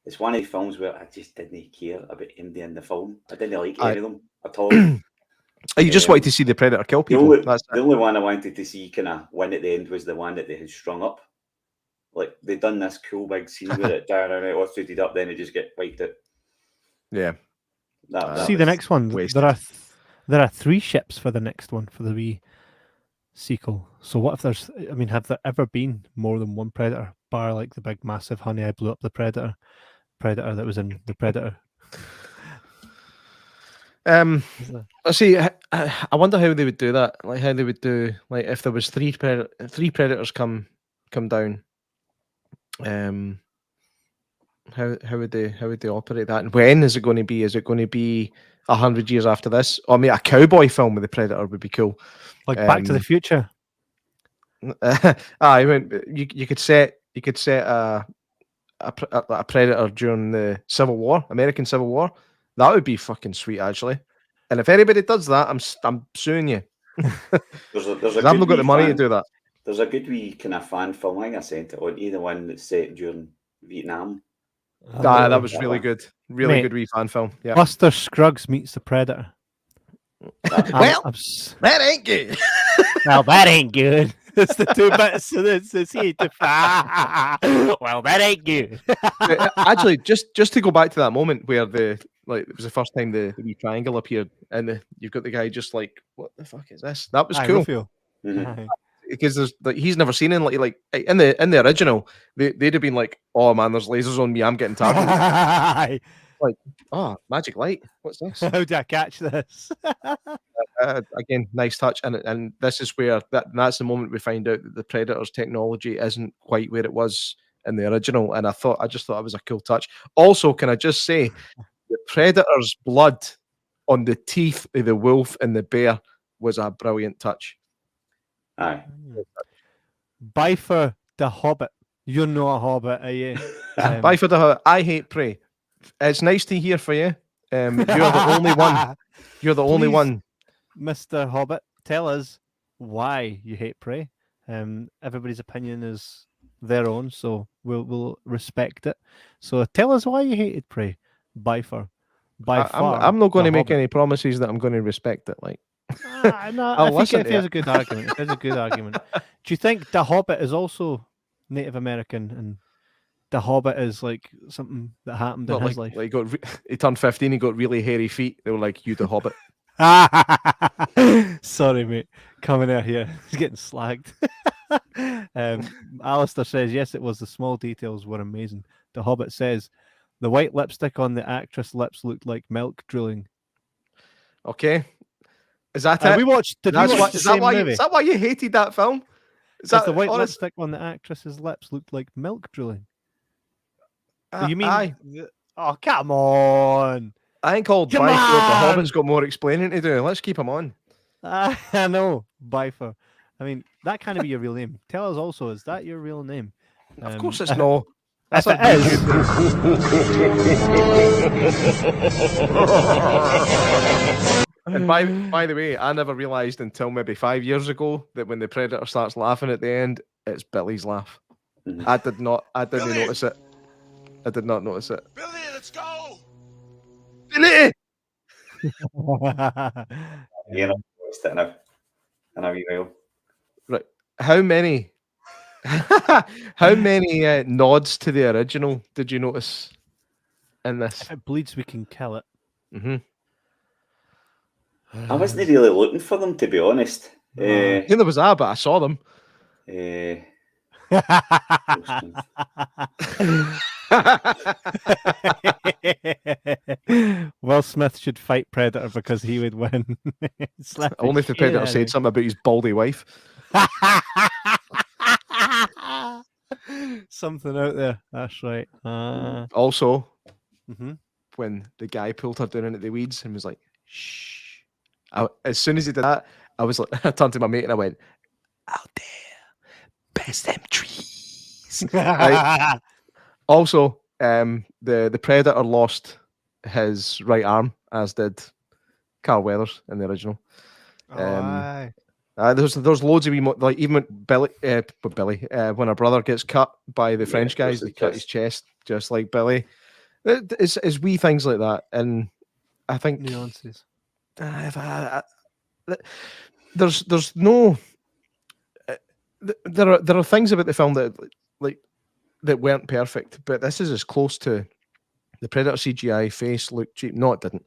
[SPEAKER 3] it's one of the films where I just didn't care about anybody in the film. I didn't like any of them at all.
[SPEAKER 1] You just wanted to see the Predator kill people.
[SPEAKER 3] The only one I wanted to see kind of win at the end was the one that they had strung up. Like they done this cool big scene with it, all suited up, then it just get wiped out.
[SPEAKER 1] Yeah.
[SPEAKER 2] See the next one.
[SPEAKER 1] Wasted.
[SPEAKER 2] There are 3 ships for the next one for the wee sequel. So what if there's? I mean, have there ever been more than one Predator? Bar like the big massive Honey, I Blew Up the Predator that was in the Predator.
[SPEAKER 1] See, I wonder how they would do that. Like how they would do, like if there was 3 Predators come down. How would they operate that? And when is it going to be? Is it going to be 100 years after this? I mean, a cowboy film with the Predator would be cool.
[SPEAKER 2] Like Back to the Future.
[SPEAKER 1] I mean, you could set a Predator during the Civil War, American Civil War. That would be fucking sweet, actually. And if anybody does that, I'm suing you.
[SPEAKER 3] I've
[SPEAKER 1] not got the money to do that.
[SPEAKER 3] There's a good wee kind of fan film. I think I sent it on. The one that's set during Vietnam.
[SPEAKER 1] That was really good. Really good wee fan film. Yeah.
[SPEAKER 2] Buster Scruggs meets the Predator.
[SPEAKER 1] Well, that ain't good.
[SPEAKER 2] Well, that ain't good. It's the two bits. So it's well, that ain't good.
[SPEAKER 1] Actually, just to go back to that moment where it was the first time the wee triangle appeared, and you've got the guy just like, what the fuck is this? That was cool.
[SPEAKER 3] Mhm.
[SPEAKER 1] Because there's he's never seen in like in the original they'd have been like, oh man, there's lasers on me, I'm getting targeted. Like, oh, magic light, what's this?
[SPEAKER 2] How do I catch this?
[SPEAKER 1] Again, nice touch, and this is where that's the moment we find out that the Predator's technology isn't quite where it was in the original, and I just thought it was a cool touch. Also, can I just say, the Predator's blood on the teeth of the wolf and the bear was a brilliant touch.
[SPEAKER 3] Aye.
[SPEAKER 2] Bye for the Hobbit. You're not a Hobbit, are you?
[SPEAKER 1] Bye for the Hobbit. I hate Prey. It's nice to hear for you. You're the only one. You're the only one.
[SPEAKER 2] Mr. Hobbit, tell us why you hate Prey. Everybody's opinion is their own, so we'll respect it. So tell us why you hated Prey. By far.
[SPEAKER 1] I'm not going to make any promises that I'm going to respect it. Like,
[SPEAKER 2] no, I think there's a good argument. There's a good argument. Do you think the Hobbit is also Native American, and the Hobbit is like something that happened in his life?
[SPEAKER 1] Like he turned 15, he got really hairy feet. They were like, "You the Hobbit."
[SPEAKER 2] Sorry, mate. Coming out here, he's getting slagged. Alistair says, yes, it was. The small details were amazing. The Hobbit says, the white lipstick on the actress' lips looked like milk drooling.
[SPEAKER 1] Okay. Is that it?
[SPEAKER 2] We watched. Is
[SPEAKER 1] that why you hated that film?
[SPEAKER 2] Is that the white lipstick on the actress's lips looked like milk drooling? You mean?
[SPEAKER 1] Aye.
[SPEAKER 2] Oh, come on!
[SPEAKER 1] I ain't called Bifur. The Hobbit's got more explaining to do. Let's keep him on.
[SPEAKER 2] I know, Bifur. I mean, that can't be your real name. Tell us also, is that your real name?
[SPEAKER 1] Of course it's no.
[SPEAKER 2] If it is.
[SPEAKER 1] And by the way, I never realised until maybe 5 years ago that when the Predator starts laughing at the end, it's Billy's laugh. I didn't notice it. I did not notice it.
[SPEAKER 8] Billy, let's go.
[SPEAKER 1] Billy!
[SPEAKER 3] Yeah, watched it in a wee while.
[SPEAKER 1] Right. How many nods to the original did you notice in this?
[SPEAKER 2] If it bleeds, we can kill it.
[SPEAKER 1] Mm-hmm.
[SPEAKER 3] I wasn't really looking for them, to be honest.
[SPEAKER 1] There was but I saw them.
[SPEAKER 2] Will Smith should fight Predator because he would win.
[SPEAKER 1] Only if the Predator said something about his baldy wife.
[SPEAKER 2] Something out there. That's right.
[SPEAKER 1] Also, when the guy pulled her down into the weeds and was like, shh. As soon as he did that, I was like, I turned to my mate and I went, out there, best them trees. Right? Also, the Predator lost his right arm, as did Carl Weathers in the original. There's loads of like even when when her brother gets cut by the French guys, they cut his chest just like Billy. It's wee things like that, and I think
[SPEAKER 2] nuances.
[SPEAKER 1] There's no. There are things about the film that weren't perfect, but this is as close to the Predator CGI face looked cheap. No, it didn't.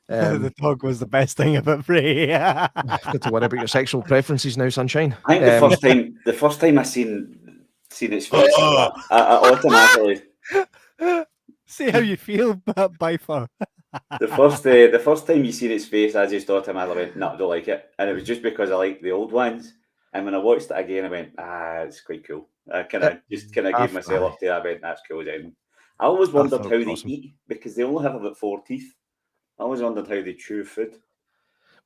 [SPEAKER 2] The dog was the best thing about Prey.
[SPEAKER 1] Got to worry about your sexual preferences now, sunshine.
[SPEAKER 3] I think the first time I seen its face, I automatically
[SPEAKER 2] see how you feel, by far.
[SPEAKER 3] The first time you seen its face, I just automatically went, no, I don't like it, and it was just because I like the old ones. And when I watched it again, I went, it's quite cool. I kind of gave myself up to that. I went, that's cool. Then I always wondered how they eat, because they only have about 4 teeth. I always wondered how they chew food.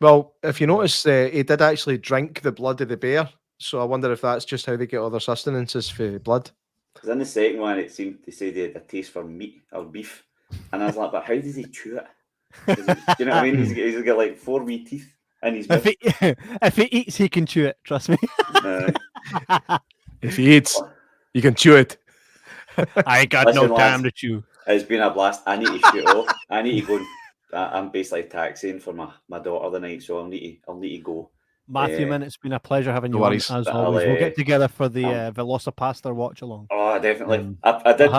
[SPEAKER 1] Well, if you notice, he did actually drink the blood of the bear. So I wonder if that's just how they get all their sustenances for blood.
[SPEAKER 3] Because in the second one, it seemed to say they had a taste for meat or beef. And I was like, but how does he chew it? Do you know what I mean? He's got like 4 wee teeth. And he's
[SPEAKER 2] if he eats, he can chew it. Trust me.
[SPEAKER 1] If he eats, you can chew it.
[SPEAKER 2] I got no time to chew.
[SPEAKER 3] It's been a blast. I need to shoot off. I need to go I'm basically taxiing for my daughter tonight, so I'll need to go.
[SPEAKER 2] Matthew, man, it's been a pleasure having
[SPEAKER 1] no
[SPEAKER 2] you on
[SPEAKER 1] worries.
[SPEAKER 2] as
[SPEAKER 3] But
[SPEAKER 2] always. We'll get
[SPEAKER 3] I'll,
[SPEAKER 2] together for the Velocipaster watch along.
[SPEAKER 3] Oh, definitely.
[SPEAKER 2] Um,
[SPEAKER 3] I did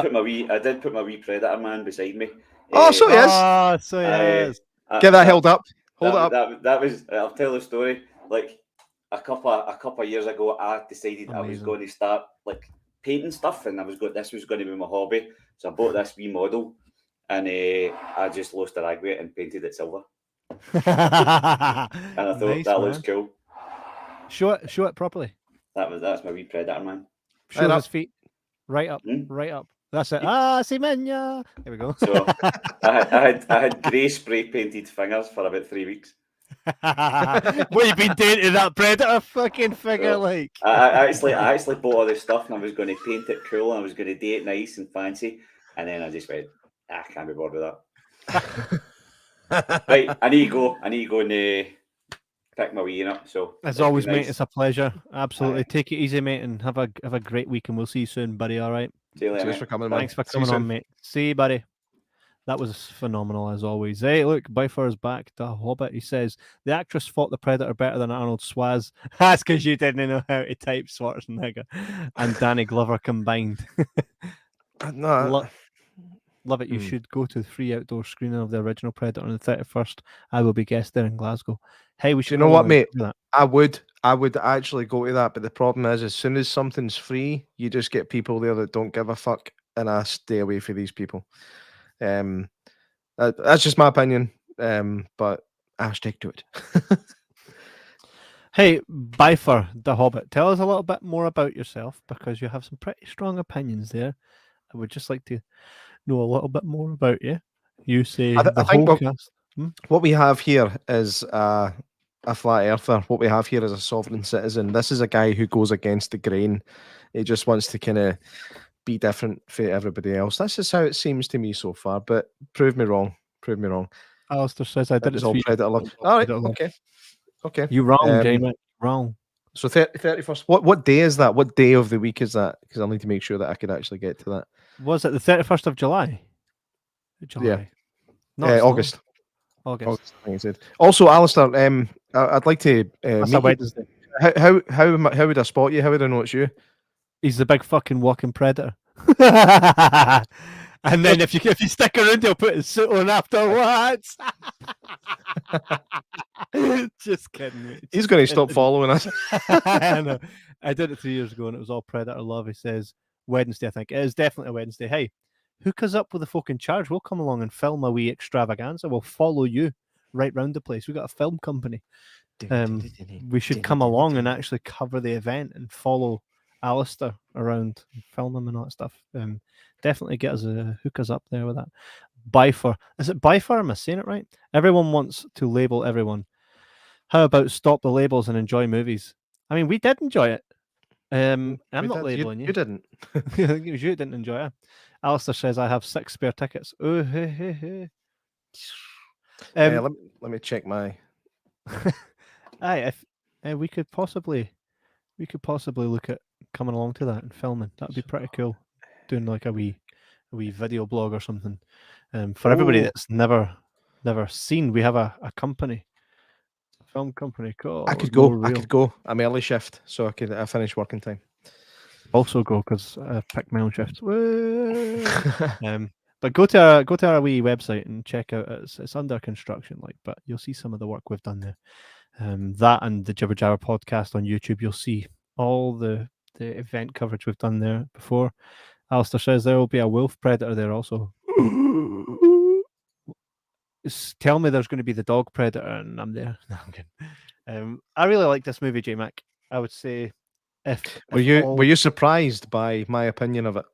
[SPEAKER 3] put my wee Predator man beside me.
[SPEAKER 1] Oh, so he is.
[SPEAKER 2] Oh, so yes.
[SPEAKER 1] Get that held up. Hold it up.
[SPEAKER 3] That was. I'll tell the story. Like a couple of years ago, I decided I was
[SPEAKER 2] Amazing.
[SPEAKER 3] going to start like painting stuff, and this was going to be my hobby. So I bought this wee model, and I just lost the rag weight and painted it silver. And I thought
[SPEAKER 2] Nice,
[SPEAKER 3] that
[SPEAKER 2] man.
[SPEAKER 3] looks cool.
[SPEAKER 2] Show it properly.
[SPEAKER 3] That's my wee Predator man.
[SPEAKER 2] Show
[SPEAKER 1] Right
[SPEAKER 2] his feet. Right up.
[SPEAKER 3] Hmm?
[SPEAKER 2] Right up. That's it. Ah, Semenya. There we go.
[SPEAKER 3] So I had grey spray painted fingers for about 3 weeks.
[SPEAKER 2] What you been doing to that Predator fucking figure,
[SPEAKER 3] So,
[SPEAKER 2] like?
[SPEAKER 3] I actually bought all this stuff and I was going to paint it cool and I was going to do it nice and fancy, and then I just went, I can't be bothered with that. Right, I need to go and pick my wee up. So
[SPEAKER 2] As
[SPEAKER 3] it's been
[SPEAKER 2] always, mate,
[SPEAKER 3] nice.
[SPEAKER 2] it's a pleasure. Absolutely.
[SPEAKER 3] Aye.
[SPEAKER 2] Take it easy, mate, and have a great week, and we'll see you soon, buddy. All right.
[SPEAKER 3] See you later,
[SPEAKER 1] Cheers
[SPEAKER 3] mate.
[SPEAKER 1] for coming, man.
[SPEAKER 2] Thanks for
[SPEAKER 1] See you
[SPEAKER 2] coming on,
[SPEAKER 1] soon.
[SPEAKER 2] mate. See you, buddy. That was phenomenal as always. Hey, look, Bifer is back. The Hobbit. He says the actress fought the Predator better than Arnold Schwarz. That's because you didn't know how to type Schwarzenegger and Danny Glover combined.
[SPEAKER 1] No,
[SPEAKER 2] Love it. You should go to the free outdoor screening of the original Predator on the 31st. I will be guest there in Glasgow. Hey, we
[SPEAKER 1] do
[SPEAKER 2] should
[SPEAKER 1] you know
[SPEAKER 2] come
[SPEAKER 1] what,
[SPEAKER 2] along and
[SPEAKER 1] mate?
[SPEAKER 2] do that.
[SPEAKER 1] I would actually go to that, but the problem is, as soon as something's free, you just get people there that don't give a fuck, and I stay away from these people. That's just my opinion. But I'll stick to it.
[SPEAKER 2] Hey, Bifer, the Hobbit, tell us a little bit more about yourself because you have some pretty strong opinions there. I would just like to know a little bit more about you. You say
[SPEAKER 1] I
[SPEAKER 2] the
[SPEAKER 1] think
[SPEAKER 2] whole cast.
[SPEAKER 1] what we have here is a flat earther. What we have here is a sovereign citizen. This is a guy who goes against the grain. He just wants to kind of be different for everybody else. That's just how it seems to me so far. But prove me wrong. Prove me wrong.
[SPEAKER 2] Alistair says I
[SPEAKER 1] That
[SPEAKER 2] did
[SPEAKER 1] was
[SPEAKER 2] it
[SPEAKER 1] all
[SPEAKER 2] for you.
[SPEAKER 1] Predator love. All right. Okay.
[SPEAKER 2] You wrong, Jamie. Wrong.
[SPEAKER 1] So 31st. What day is that? What day of the week is that? Because I'll need to make sure that I could actually get to that.
[SPEAKER 2] Was it the 31st of July?
[SPEAKER 1] Yeah.
[SPEAKER 2] No, it's not.
[SPEAKER 1] August.
[SPEAKER 2] August.
[SPEAKER 1] I think I said. Also, Alistair, I'd like to
[SPEAKER 2] That's
[SPEAKER 1] meet
[SPEAKER 2] a
[SPEAKER 1] you.
[SPEAKER 2] Wednesday.
[SPEAKER 1] How would I spot you? How would I know it's you?
[SPEAKER 2] He's the big fucking walking predator. And then if you stick around, he'll put his suit on afterwards. Just kidding, mate.
[SPEAKER 1] He's going to stop following us.
[SPEAKER 2] I know. I did it 3 years ago and it was all Predator love. He says Wednesday, I think. It is definitely a Wednesday. Hey, hook us up with a fucking charge. We'll come along and film a wee extravaganza. We'll follow you right round the place. We've got a film company. We should come along and actually cover the event and follow Alistair around and film him and all that stuff. Definitely get us hook us up there with that. Bifer. Is it Bifer? Am I saying it right? Everyone wants to label everyone. How about stop the labels and enjoy movies? I mean, we did enjoy it. I'm not labeling you.
[SPEAKER 1] You didn't.
[SPEAKER 2] I think it was you who didn't enjoy it. Alistair says I have 6 spare tickets. Oh, hey, hey, hey.
[SPEAKER 1] Let me check my.
[SPEAKER 2] Aye, if we could possibly look at coming along to that and filming. That'd be pretty cool. Doing like a wee video blog or something. For everybody that's never seen, we have a company, a film company called.
[SPEAKER 1] I could go.
[SPEAKER 2] No
[SPEAKER 1] I
[SPEAKER 2] Real.
[SPEAKER 1] could go. I'm early shift, so I finish working time.
[SPEAKER 2] Also go because I pick my own shifts. But go to our wee website and check out. It's under construction, but you'll see some of the work we've done there. That and the Jibber Jabber podcast on YouTube, you'll see all the event coverage we've done there before. Alistair says there will be a wolf predator there also. Tell me there's going to be the dog predator and I'm there. No, I'm kidding. I really like this movie, J-Mac. I would say
[SPEAKER 1] were you surprised by my opinion of it?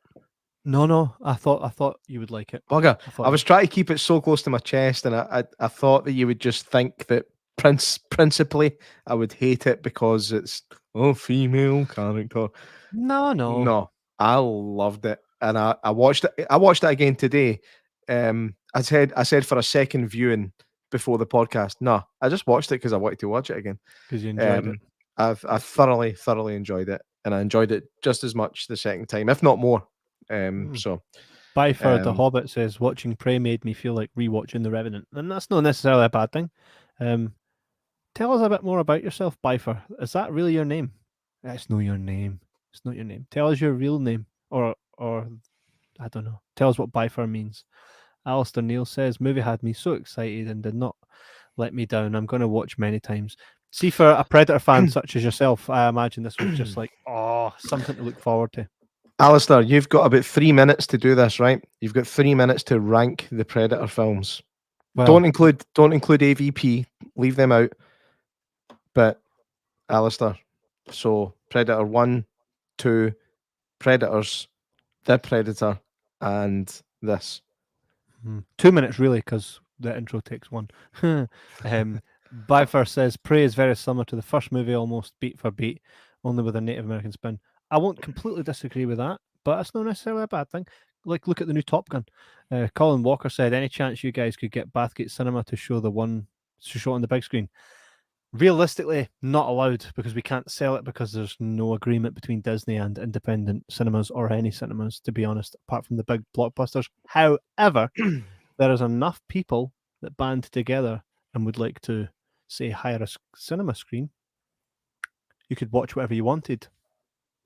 [SPEAKER 2] No. I thought you would like it.
[SPEAKER 1] Bugger. I was trying to keep it so close to my chest, and I thought that you would just think that principally I would hate it because it's female character. No. I loved it, and I watched it. I watched it again today. I said for a second viewing before the podcast. No, I just watched it because I wanted to watch it again.
[SPEAKER 2] Because you enjoyed it.
[SPEAKER 1] I thoroughly enjoyed it, and I enjoyed it just as much the second time, if not more. So
[SPEAKER 2] Byford the Hobbit says, watching Prey made me feel like rewatching The Revenant. And that's not necessarily a bad thing. Tell us a bit more about yourself, Byford. Is that really your name? It's not your name. It's not your name. Tell us your real name. Or I don't know. Tell us what Byford means. Alistair Neal says, movie had me so excited and did not let me down. I'm going to watch many times. See, for a Predator fan such as yourself, I imagine this was just like, something to look forward to.
[SPEAKER 1] Alistair, you've got about 3 minutes to do this, right? You've got 3 minutes to rank the Predator films.
[SPEAKER 2] Well,
[SPEAKER 1] Don't include AVP. Leave them out. But Alistair, so Predator 1, 2, Predators, The Predator, and this.
[SPEAKER 2] 2 minutes, really, because the intro takes one. Byford says, Prey is very similar to the first movie, almost beat for beat, only with a Native American spin. I won't completely disagree with that, but it's not necessarily a bad thing. Like, look at the new Top Gun. Colin Walker said, any chance you guys could get Bathgate Cinema to show on the big screen? Realistically, not allowed, because we can't sell it, because there's no agreement between Disney and independent cinemas or any cinemas, to be honest, apart from the big blockbusters. However, there is enough people that band together and would like to, say, hire a cinema screen. You could watch whatever you wanted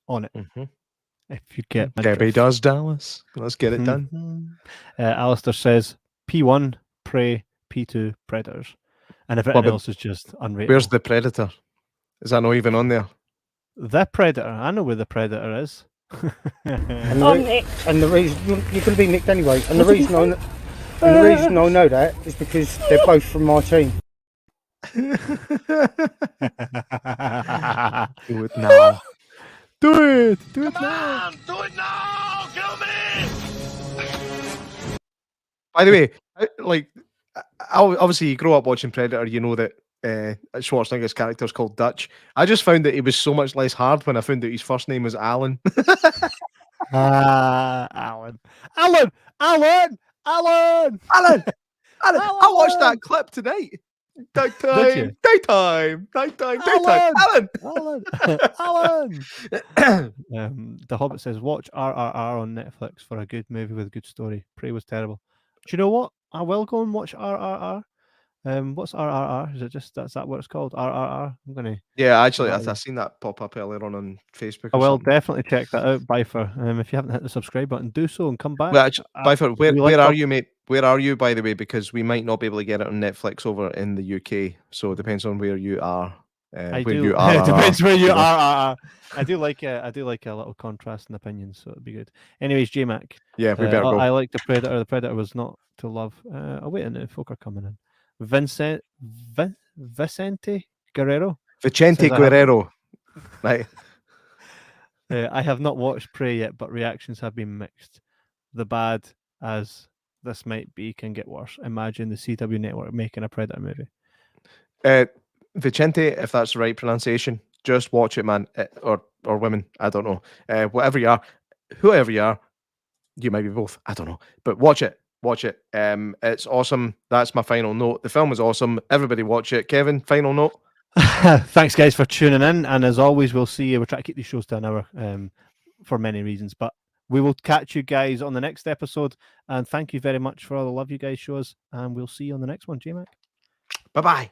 [SPEAKER 2] on it. If you get my
[SPEAKER 1] Debbie
[SPEAKER 2] drift.
[SPEAKER 1] does Dallas. Let's get it done.
[SPEAKER 2] Alistair says P1, Prey, P2, Predators. And everything else is just unrated.
[SPEAKER 1] Where's the Predator? Is that not even on there?
[SPEAKER 2] The Predator. I know where the Predator is.
[SPEAKER 5] And the reason you're going to be nicked anyway. And the reason I know that is because they're both from my team.
[SPEAKER 1] Do it now.
[SPEAKER 2] Do it. Do it
[SPEAKER 8] Come
[SPEAKER 2] now.
[SPEAKER 8] on, do it now! Kill me!
[SPEAKER 1] By the way, obviously you grow up watching Predator, you know that Schwarzenegger's character is called Dutch. I just found that he was so much less hard when I found out his first name was Alan.
[SPEAKER 2] Alan.
[SPEAKER 1] I watched that clip tonight. Daytime. Alan.
[SPEAKER 2] The Hobbit says, watch RRR on Netflix for a good movie with a good story. Prey was terrible. Do you know what? I will go and watch RRR. What's RRR? Is that what it's called? RRR? I'm gonna.
[SPEAKER 1] Yeah, actually, I've seen that pop up earlier on Facebook.
[SPEAKER 2] I will definitely check that out, Byford. If you haven't hit the subscribe button, do so and come back.
[SPEAKER 1] Well, Byford, where are you, mate? Where are you, by the way? Because we might not be able to get it on Netflix over in the UK, so it depends on where you are.
[SPEAKER 2] It depends where you are. I do like a little contrast in opinions, so it'd be good. Anyways, J-Mac.
[SPEAKER 1] Yeah, we better go.
[SPEAKER 2] I like the Predator. The Predator was not to love. I'll wait until folk are coming in. Vicente Guerrero.
[SPEAKER 1] Vicente Guerrero. Right.
[SPEAKER 2] I have not watched Prey yet, but reactions have been mixed. The bad as this might be can get worse. Imagine the CW network making a Predator movie.
[SPEAKER 1] Vicente, if that's the right pronunciation, just watch it, man. Or women, I don't know. Whatever you are, whoever you are, you might be both. I don't know, but watch it. Watch it. It's awesome. That's my final note. The film is awesome. Everybody watch it. Kevin, final note.
[SPEAKER 2] Thanks, guys, for tuning in. And as always, we'll see you. We'll try to keep these shows to an hour for many reasons. But we will catch you guys on the next episode. And thank you very much for all the love you guys show us. And we'll see you on the next one, J-Mac.
[SPEAKER 1] Bye-bye.